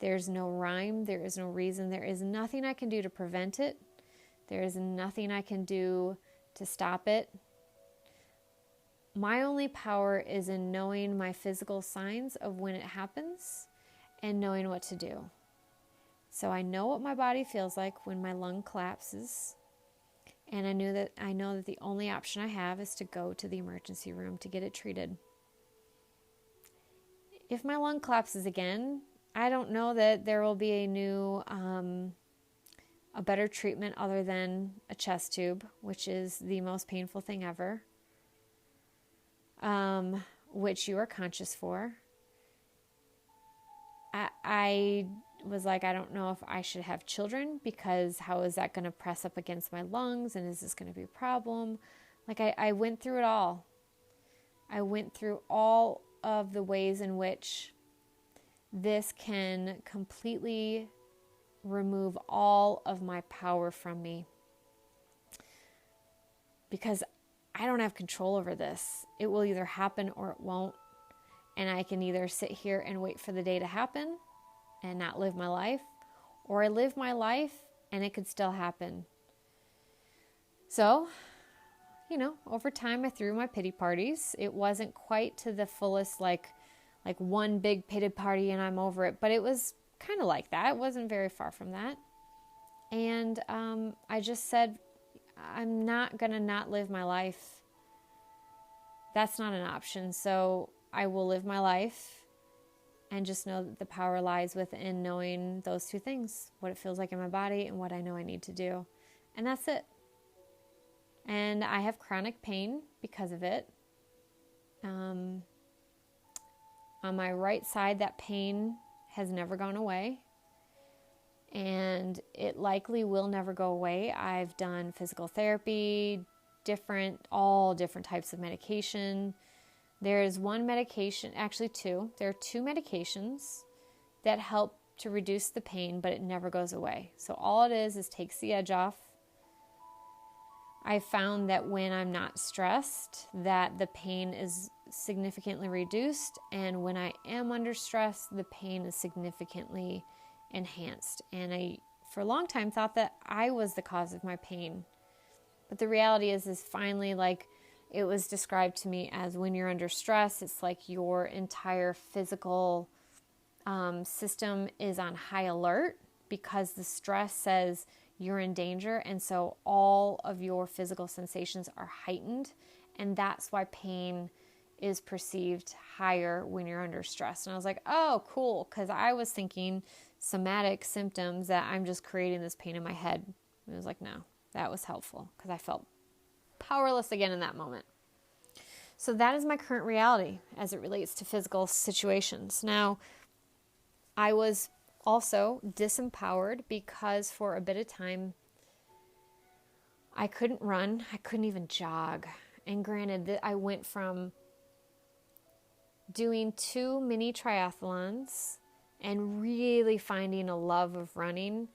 There's no rhyme. There is no reason. There is nothing I can do to prevent it. There is nothing I can do to stop it. My only power is in knowing my physical signs of when it happens and knowing what to do. So I know what my body feels like when my lung collapses. And I know that the only option I have is to go to the emergency room to get it treated. If my lung collapses again, I don't know that there will be a better treatment other than a chest tube, which is the most painful thing ever, which you are conscious for. I was like, I don't know if I should have children, because how is that going to press up against my lungs, and is this going to be a problem? Like, I went through it all. I went through all of the ways in which this can completely remove all of my power from me, because I don't have control over this. It will either happen or it won't. And I can either sit here and wait for the day to happen and not live my life, or I live my life and it could still happen. So, over time I threw my pity parties. It wasn't quite to the fullest, like one big pity party and I'm over it, but it was kind of like that. It wasn't very far from that. And I just said, I'm not going to not live my life. That's not an option. So I will live my life and just know that the power lies within knowing those two things, what it feels like in my body and what I know I need to do. And that's it. And I have chronic pain because of it. On my right side, that pain has never gone away. And it likely will never go away. I've done physical therapy, all different types of medication. There is one medication, actually 2. There are 2 medications that help to reduce the pain, but it never goes away. So all it is takes the edge off. I found that when I'm not stressed, that the pain is significantly reduced. And when I am under stress, the pain is significantly enhanced. And I, for a long time, thought that I was the cause of my pain. But the reality is finally, like, it was described to me as when you're under stress, it's like your entire physical system is on high alert, because the stress says you're in danger. And so all of your physical sensations are heightened. And that's why pain is perceived higher when you're under stress. And I was like, oh, cool. Because I was thinking somatic symptoms, that I'm just creating this pain in my head. And I was like, no, that was helpful, because I felt powerless again in that moment. So that is my current reality as it relates to physical situations. Now, I was also disempowered because for a bit of time, I couldn't run. I couldn't even jog. And granted, that I went from doing 2 mini triathlons and really finding a love of running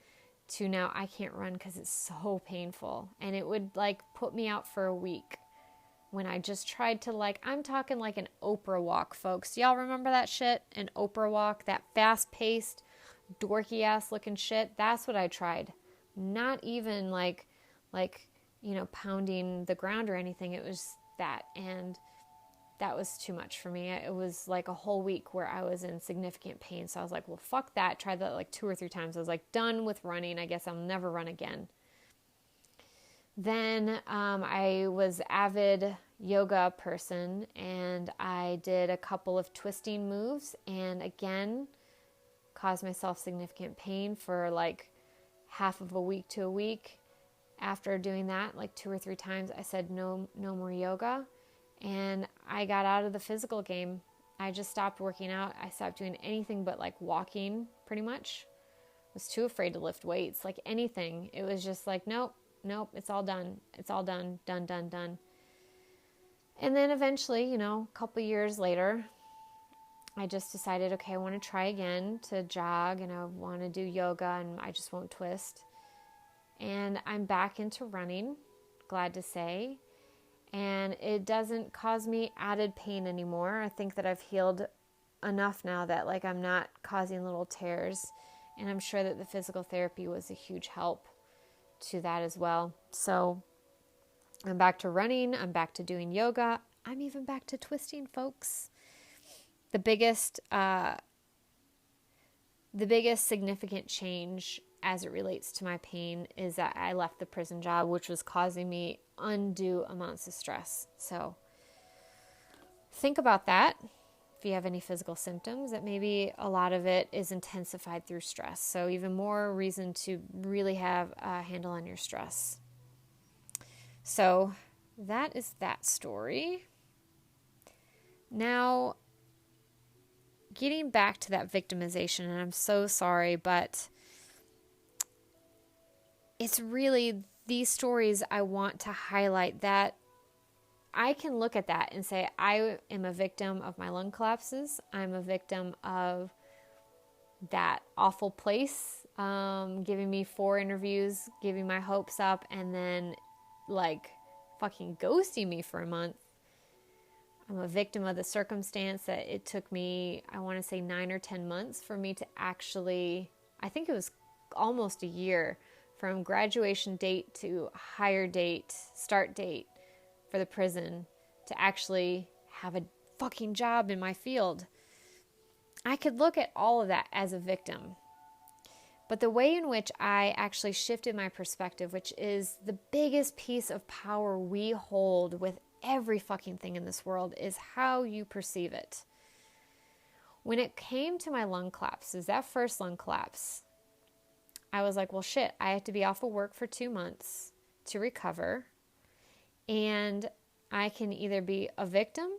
to now I can't run because it's so painful. And it would like put me out for a week when I just tried to I'm talking like an Oprah walk, folks. Y'all remember that shit? An Oprah walk, that fast-paced, dorky-ass looking shit? That's what I tried. Not even like, pounding the ground or anything. It was that. And that was too much for me. It was like a whole week where I was in significant pain. So I was like, well, fuck that. Tried that like 2 or 3 times. I was like, done with running. I guess I'll never run again. Then I was avid yoga person, and I did a couple of twisting moves, and again caused myself significant pain for like half of a week to a week. After doing that like 2 or 3 times, I said no more yoga, and I got out of the physical game. I just stopped working out. I stopped doing anything but like walking, pretty much. I was too afraid to lift weights, like anything. It was just like, nope, it's all done. It's all done. And then eventually, a couple years later, I just decided, okay, I want to try again to jog, and I want to do yoga, and I just won't twist. And I'm back into running, glad to say. And it doesn't cause me added pain anymore. I think that I've healed enough now that like I'm not causing little tears. And I'm sure that the physical therapy was a huge help to that as well. So I'm back to running. I'm back to doing yoga. I'm even back to twisting, folks. The biggest significant change as it relates to my pain is that I left the prison job, which was causing me undue amounts of stress. So think about that. If you have any physical symptoms, that maybe a lot of it is intensified through stress. So even more reason to really have a handle on your stress. So that is that story. Now, getting back to that victimization, and I'm so sorry, but it's really these stories I want to highlight that I can look at that and say, I am a victim of my lung collapses. I'm a victim of that awful place, giving me 4 interviews, giving my hopes up, and then like fucking ghosting me for a month. I'm a victim of the circumstance that it took me, I want to say 9 or 10 months for me to actually, I think it was almost a year from graduation date to hire date, start date for the prison to actually have a fucking job in my field. I could look at all of that as a victim. But the way in which I actually shifted my perspective, which is the biggest piece of power we hold with every fucking thing in this world, is how you perceive it. When it came to my lung collapses, that first lung collapse, I was like, well, shit, I have to be off of work for 2 months to recover. And I can either be a victim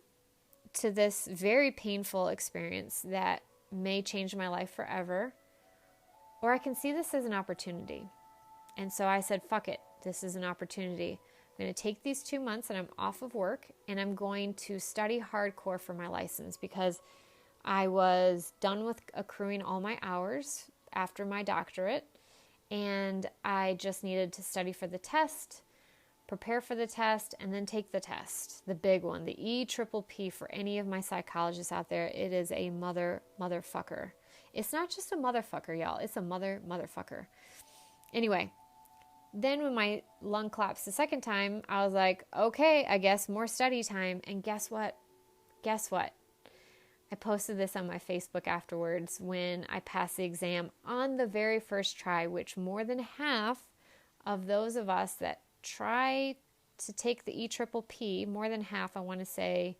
to this very painful experience that may change my life forever, or I can see this as an opportunity. And so I said, fuck it, this is an opportunity. I'm going to take these 2 months and I'm off of work, and I'm going to study hardcore for my license, because I was done with accruing all my hours after my doctorate, and I just needed to study for the test, prepare for the test, and then take the test. The big one, the EPPP for any of my psychologists out there. It is a motherfucker. It's not just a motherfucker, y'all. It's a motherfucker. Anyway, then when my lung collapsed the second time, I was like, okay, I guess more study time. And guess what? I posted this on my Facebook afterwards when I passed the exam on the very first try, which more than half of those of us that try to take the EPPP, more than half, I want to say,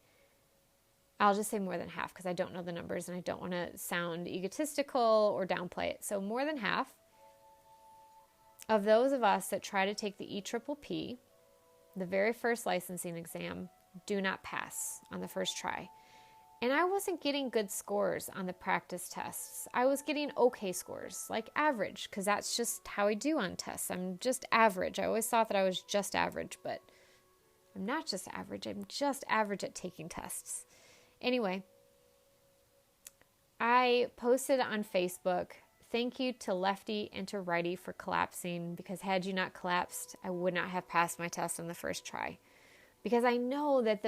I'll just say more than half because I don't know the numbers and I don't want to sound egotistical or downplay it. So more than half of those of us that try to take the EPPP, the very first licensing exam, do not pass on the first try. And I wasn't getting good scores on the practice tests. I was getting okay scores, like average, because that's just how I do on tests. I'm just average. I always thought that I was just average, but I'm not just average. I'm just average at taking tests. Anyway, I posted on Facebook, thank you to Lefty and to Righty for collapsing, because had you not collapsed, I would not have passed my test on the first try. Because I know that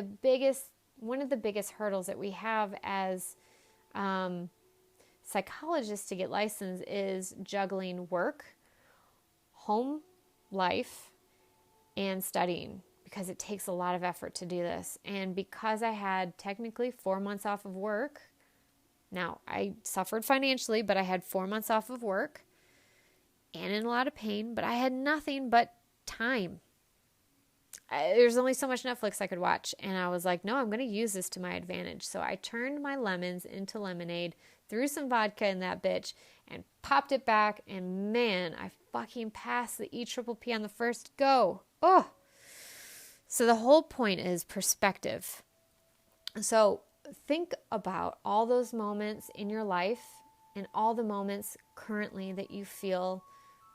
one of the biggest hurdles that we have as psychologists to get licensed is juggling work, home life, and studying, because it takes a lot of effort to do this. And because I had technically 4 months off of work, now I suffered financially, but I had 4 months off of work and in a lot of pain, but I had nothing but time. There's only so much Netflix I could watch. And I was like, no, I'm going to use this to my advantage. So I turned my lemons into lemonade, threw some vodka in that bitch, and popped it back. And man, I fucking passed the EPPP on the first go. Oh! So the whole point is perspective. So think about all those moments in your life and all the moments currently that you feel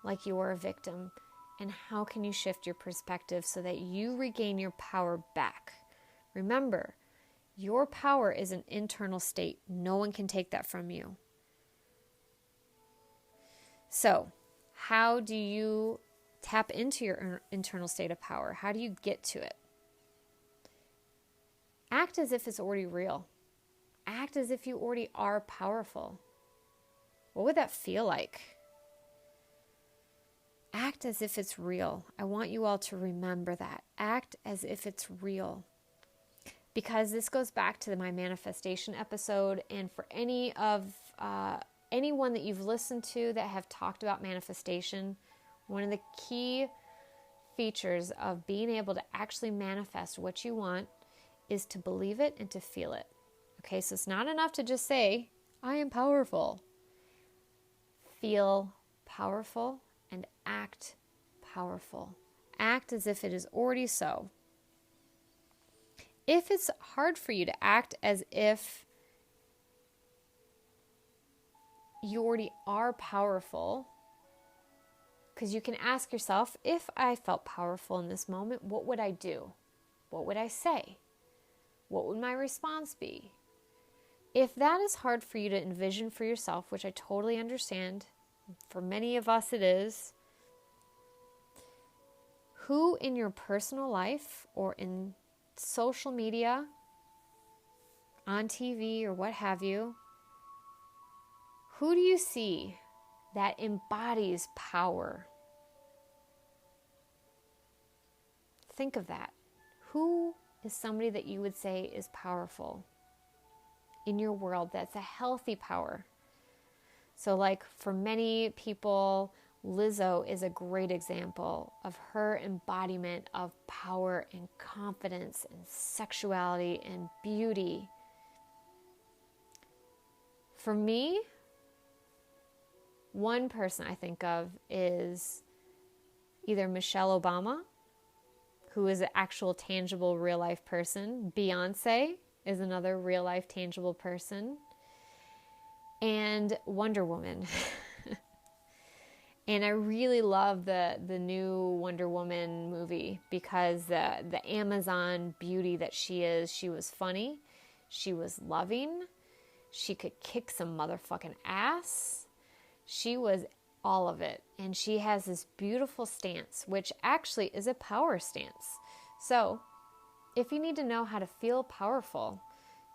like you are a victim. And how can you shift your perspective so that you regain your power back? Remember, your power is an internal state. No one can take that from you. So, how do you tap into your internal state of power? How do you get to it? Act as if it's already real. Act as if you already are powerful. What would that feel like? Act as if it's real. I want you all to remember that. Act as if it's real. Because this goes back to my manifestation episode, and for anyone that you've listened to that have talked about manifestation, one of the key features of being able to actually manifest what you want is to believe it and to feel it. Okay, so it's not enough to just say, I am powerful. Feel powerful and act powerful. Act as if it is already so. If it's hard for you to act as if you already are powerful, because you can ask yourself, if I felt powerful in this moment, what would I do? What would I say? What would my response be? If that is hard for you to envision for yourself, which I totally understand, for many of us it is, who in your personal life or in social media, on TV or what have you, who do you see that embodies power? Think of that. Who is somebody that you would say is powerful in your world that's a healthy power? So like for many people, Lizzo is a great example of her embodiment of power and confidence and sexuality and beauty. For me, one person I think of is either Michelle Obama, who is an actual tangible real life person. Beyonce is another real life tangible person. And Wonder Woman. And I really love the new Wonder Woman movie because the Amazon beauty that she is. She was funny. She was loving. She could kick some motherfucking ass. She was all of it. And she has this beautiful stance, which actually is a power stance. So if you need to know how to feel powerful,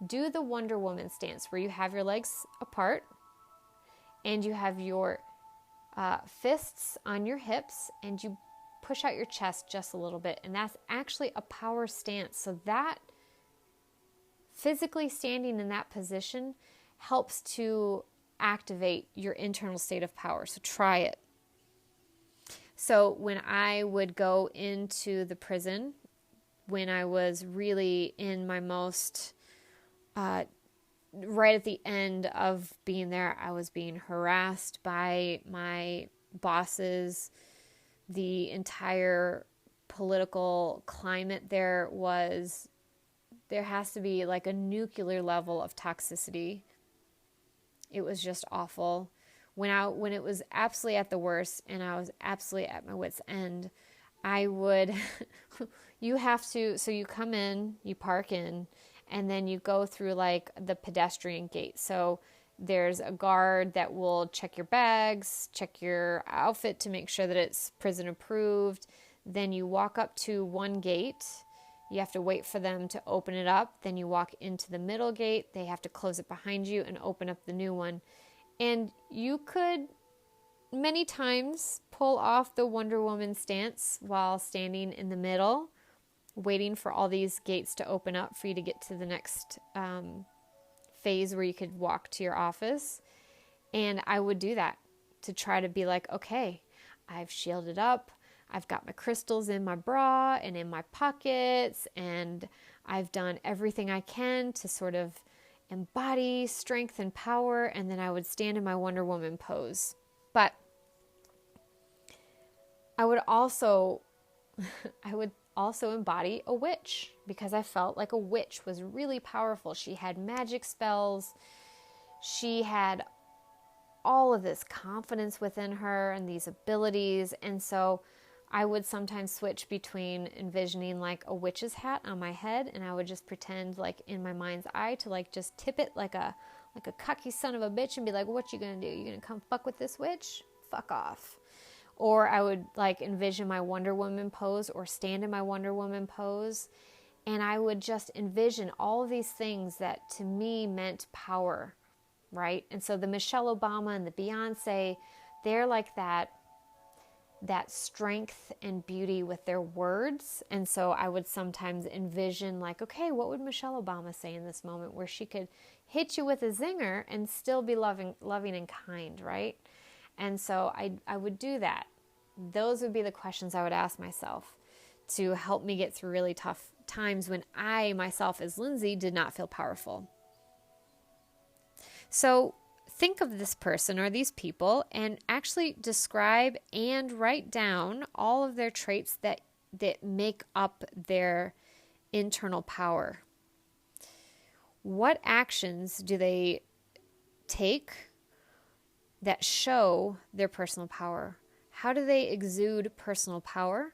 do the Wonder Woman stance where you have your legs apart and you have your fists on your hips and you push out your chest just a little bit. And that's actually a power stance. So that physically standing in that position helps to activate your internal state of power. So try it. So when I would go into the prison, when I was really in my most, right at the end of being there, I was being harassed by my bosses. The entire political climate there was there has to be like a nuclear level of toxicity. It was just awful. When it was absolutely at the worst and I was absolutely at my wit's end, I would, so you come in, you park in, and then you go through like the pedestrian gate. So there's a guard that will check your bags, check your outfit to make sure that it's prison approved. Then you walk up to one gate. You have to wait for them to open it up. Then you walk into the middle gate. They have to close it behind you and open up the new one. And you could many times pull off the Wonder Woman stance while standing in the middle, waiting for all these gates to open up for you to get to the next phase where you could walk to your office. And I would do that to try to be like, okay, I've shielded up. I've got my crystals in my bra and in my pockets, and I've done everything I can to sort of embody strength and power, and then I would stand in my Wonder Woman pose. But I would also embody a witch, because I felt like a witch was really powerful. She had magic spells. She had all of this confidence within her and these abilities. And so I would sometimes switch between envisioning like a witch's hat on my head, and I would just pretend like in my mind's eye to like just tip it like a cocky son of a bitch and be like, what you gonna do? You gonna come fuck with this witch? Fuck off. Or I would like envision my Wonder Woman pose or stand in my Wonder Woman pose. And I would just envision all of these things that to me meant power, right? And so the Michelle Obama and the Beyonce, they're like that strength and beauty with their words. And so I would sometimes envision like, okay, what would Michelle Obama say in this moment where she could hit you with a zinger and still be loving and kind, right? And so I would do that. Those would be the questions I would ask myself to help me get through really tough times when I myself as Lindsay did not feel powerful. So think of this person or these people and actually describe and write down all of their traits that make up their internal power. What actions do they take that show their personal power? How do they exude personal power?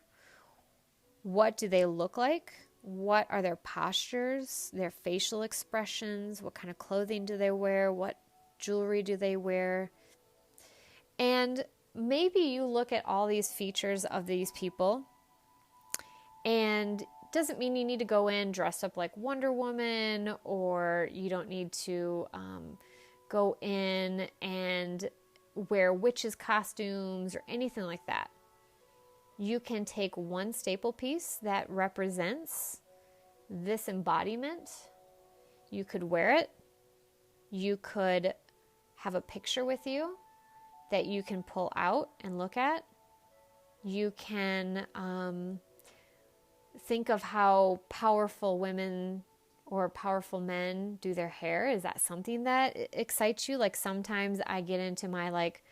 What do they look like? What are their postures, their facial expressions? What kind of clothing do they wear? What jewelry do they wear? And maybe you look at all these features of these people, and it doesn't mean you need to go in dressed up like Wonder Woman, or you don't need to go in and wear witches' costumes or anything like that. You can take one staple piece that represents this embodiment. You could wear it. You could have a picture with you that you can pull out and look at. You can think of how powerful women or powerful men do their hair. Is that something that excites you? Like sometimes I get into my like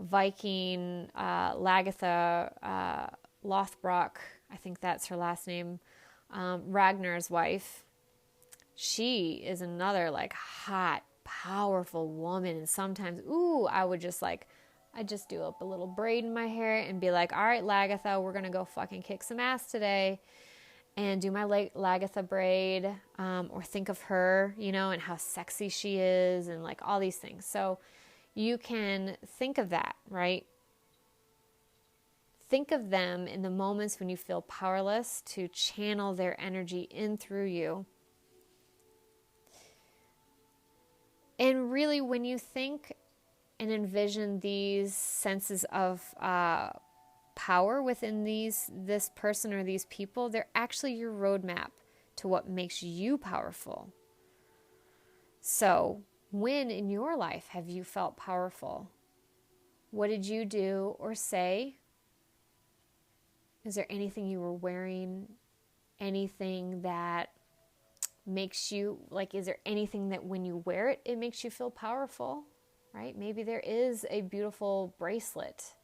Viking Lagertha Lothbrok, I think that's her last name, Ragnar's wife. She is another like hot, powerful woman. And sometimes, I just do up a little braid in my hair and be like, all right, Lagertha, we're going to go fucking kick some ass today. And do my Lagertha braid, or think of her, and how sexy she is and like all these things. So you can think of that, right? Think of them in the moments when you feel powerless to channel their energy in through you. And really, when you think and envision these senses of power within this person or these people, they're actually your roadmap to what makes you powerful. So, when in your life have you felt powerful? What did you do or say? Is there anything you were wearing? Anything that makes you, is there anything that when you wear it, it makes you feel powerful, right? Maybe there is a beautiful bracelet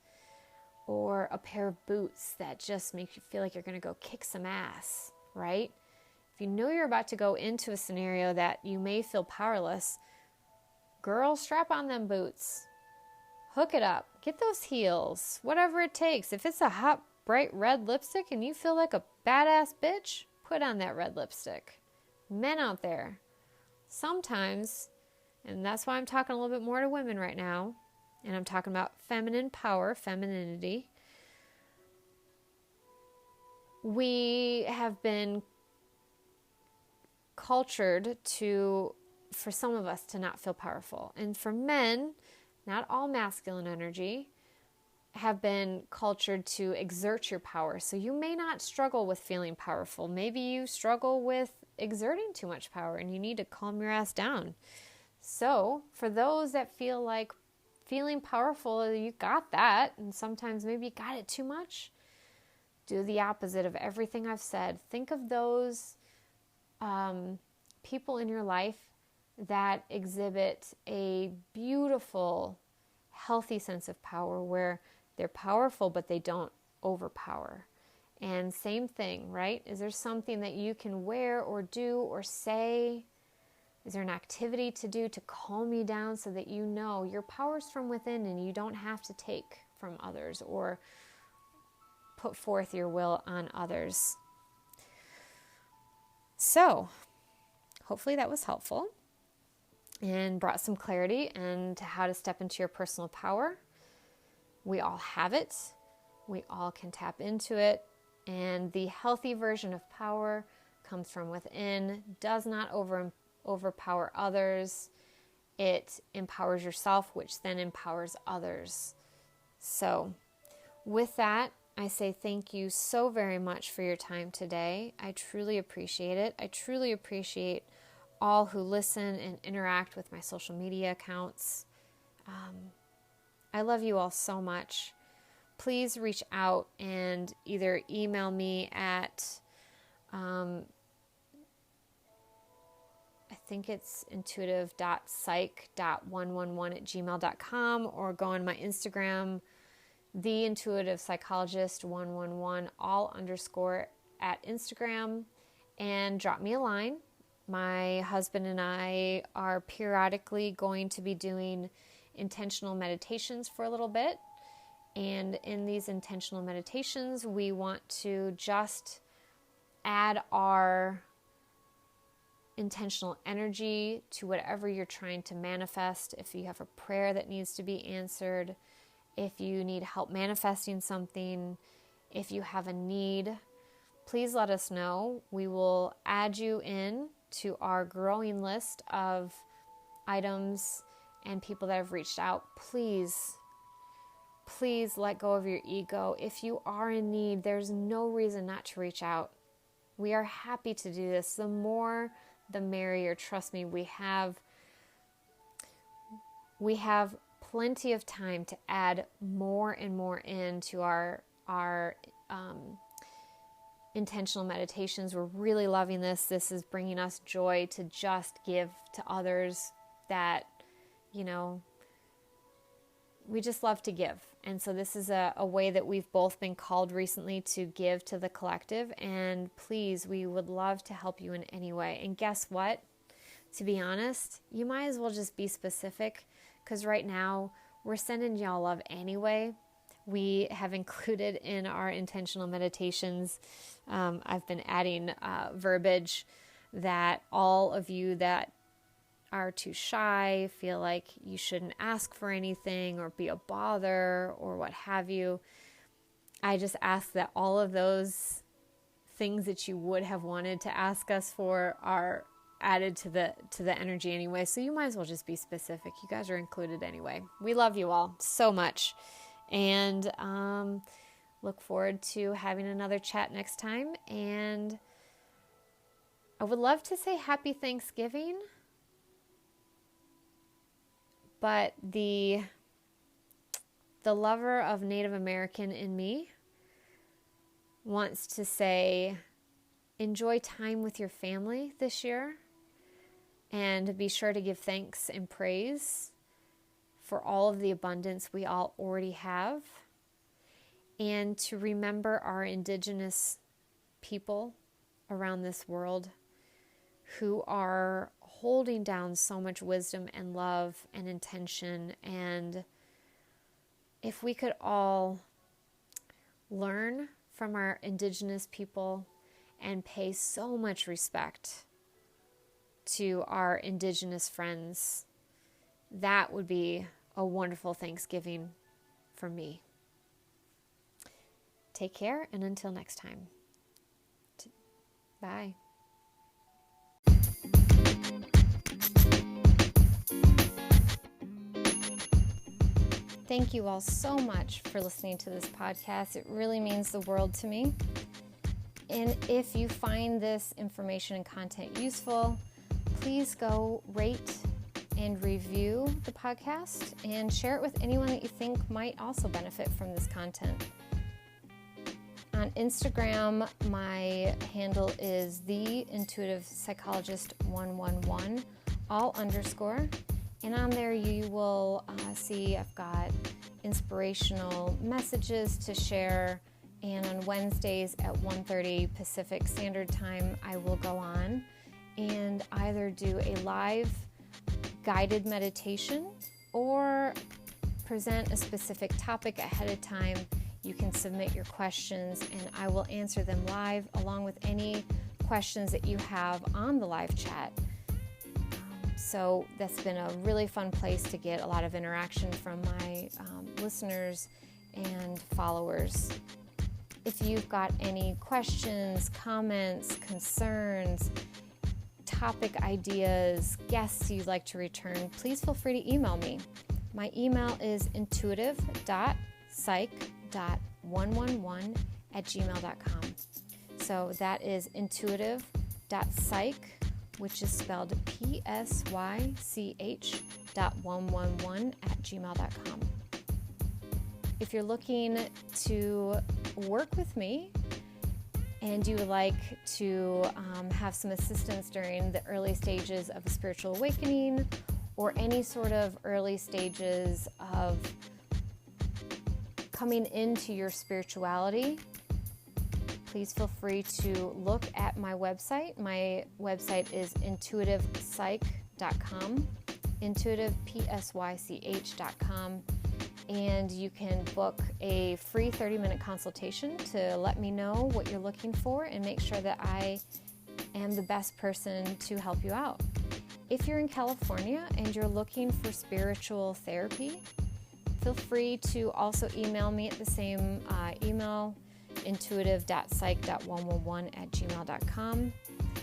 or a pair of boots that just make you feel like you're going to go kick some ass, right? If you know you're about to go into a scenario that you may feel powerless, girl, strap on them boots. Hook it up. Get those heels. Whatever it takes. If it's a hot, bright red lipstick and you feel like a badass bitch, put on that red lipstick. Men out there, sometimes, and that's why I'm talking a little bit more to women right now, and I'm talking about feminine power, femininity. We have been cultured for some of us to not feel powerful. And for men, not all masculine energy, have been cultured to exert your power. So you may not struggle with feeling powerful. Maybe you struggle with exerting too much power and you need to calm your ass down. So for those that feel like feeling powerful, you got that, and sometimes maybe you got it too much, do the opposite of everything I've said. Think of those people in your life that exhibit a beautiful, healthy sense of power where they're powerful, but they don't overpower. And same thing, right? Is there something that you can wear or do or say? Is there an activity to do to calm you down so that you know your power's from within and you don't have to take from others or put forth your will on others? So, hopefully that was helpful and brought some clarity into how to step into your personal power. We all have it. We all can tap into it. And the healthy version of power comes from within, does not overpower others. It empowers yourself, which then empowers others. So with that, I say thank you so very much for your time today. I truly appreciate it. I truly appreciate all who listen and interact with my social media accounts. I love you all so much. Please reach out and either email me at, I think it's intuitive.psych.111@gmail.com, or go on my Instagram, The Intuitive Psychologist 111, all _ at Instagram, and drop me a line. My husband and I are periodically going to be doing intentional meditations for a little bit. And in these intentional meditations, we want to just add our intentional energy to whatever you're trying to manifest. If you have a prayer that needs to be answered, if you need help manifesting something, if you have a need, please let us know. We will add you in to our growing list of items and people that have reached out. Please let go of your ego. If you are in need, there's no reason not to reach out. We are happy to do this. The more, the merrier. Trust me, we have plenty of time to add more and more into our intentional meditations. We're really loving this. This is bringing us joy to just give to others that, we just love to give. And so this is a way that we've both been called recently to give to the collective. And please, we would love to help you in any way. And guess what? To be honest, you might as well just be specific, because right now we're sending y'all love anyway. We have included in our intentional meditations, I've been adding verbiage that all of you that are too shy, feel like you shouldn't ask for anything or be a bother or what have you. I just ask that all of those things that you would have wanted to ask us for are added to the energy anyway. So you might as well just be specific. You guys are included anyway. We love you all so much, and look forward to having another chat next time. And I would love to say happy Thanksgiving, but the lover of Native American in me wants to say enjoy time with your family this year, and be sure to give thanks and praise for all of the abundance we all already have, and to remember our indigenous people around this world who are holding down so much wisdom and love and intention. And if we could all learn from our Indigenous people and pay so much respect to our Indigenous friends, that would be a wonderful Thanksgiving for me. Take care, and until next time. Bye. Thank you all so much for listening to this podcast. It really means the world to me. And if you find this information and content useful, please go rate and review the podcast and share it with anyone that you think might also benefit from this content. On Instagram, my handle is the Intuitive Psychologist 111, all underscore. And on there you will see I've got inspirational messages to share. And on Wednesdays at 1:30 Pacific Standard Time, I will go on and either do a live guided meditation or present a specific topic ahead of time. You can submit your questions and I will answer them live along with any questions that you have on the live chat. So that's been a really fun place to get a lot of interaction from my listeners and followers. If you've got any questions, comments, concerns, topic ideas, guests you'd like to return, please feel free to email me. My email is intuitive.psych.111@gmail.com. So that is intuitive.psych, which is spelled psych.111@gmail.com. If you're looking to work with me and you would like to have some assistance during the early stages of a spiritual awakening or any sort of early stages of coming into your spirituality, please feel free to look at my website. My website is intuitivepsych.com, intuitivepsych.com, and you can book a free 30-minute consultation to let me know what you're looking for and make sure that I am the best person to help you out. If you're in California and you're looking for spiritual therapy, feel free to also email me at the same email, intuitive.psych.111@gmail.com.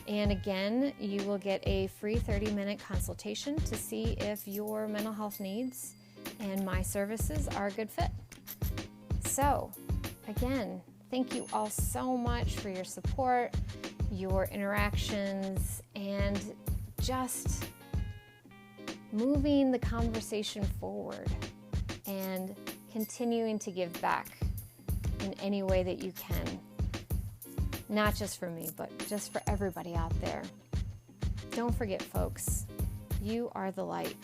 And again, you will get a free 30-minute consultation to see if your mental health needs and my services are a good fit. So, again, thank you all so much for your support, your interactions, and just moving the conversation forward and continuing to give back in any way that you can. Not just for me, but just for everybody out there. Don't forget, folks, you are the light.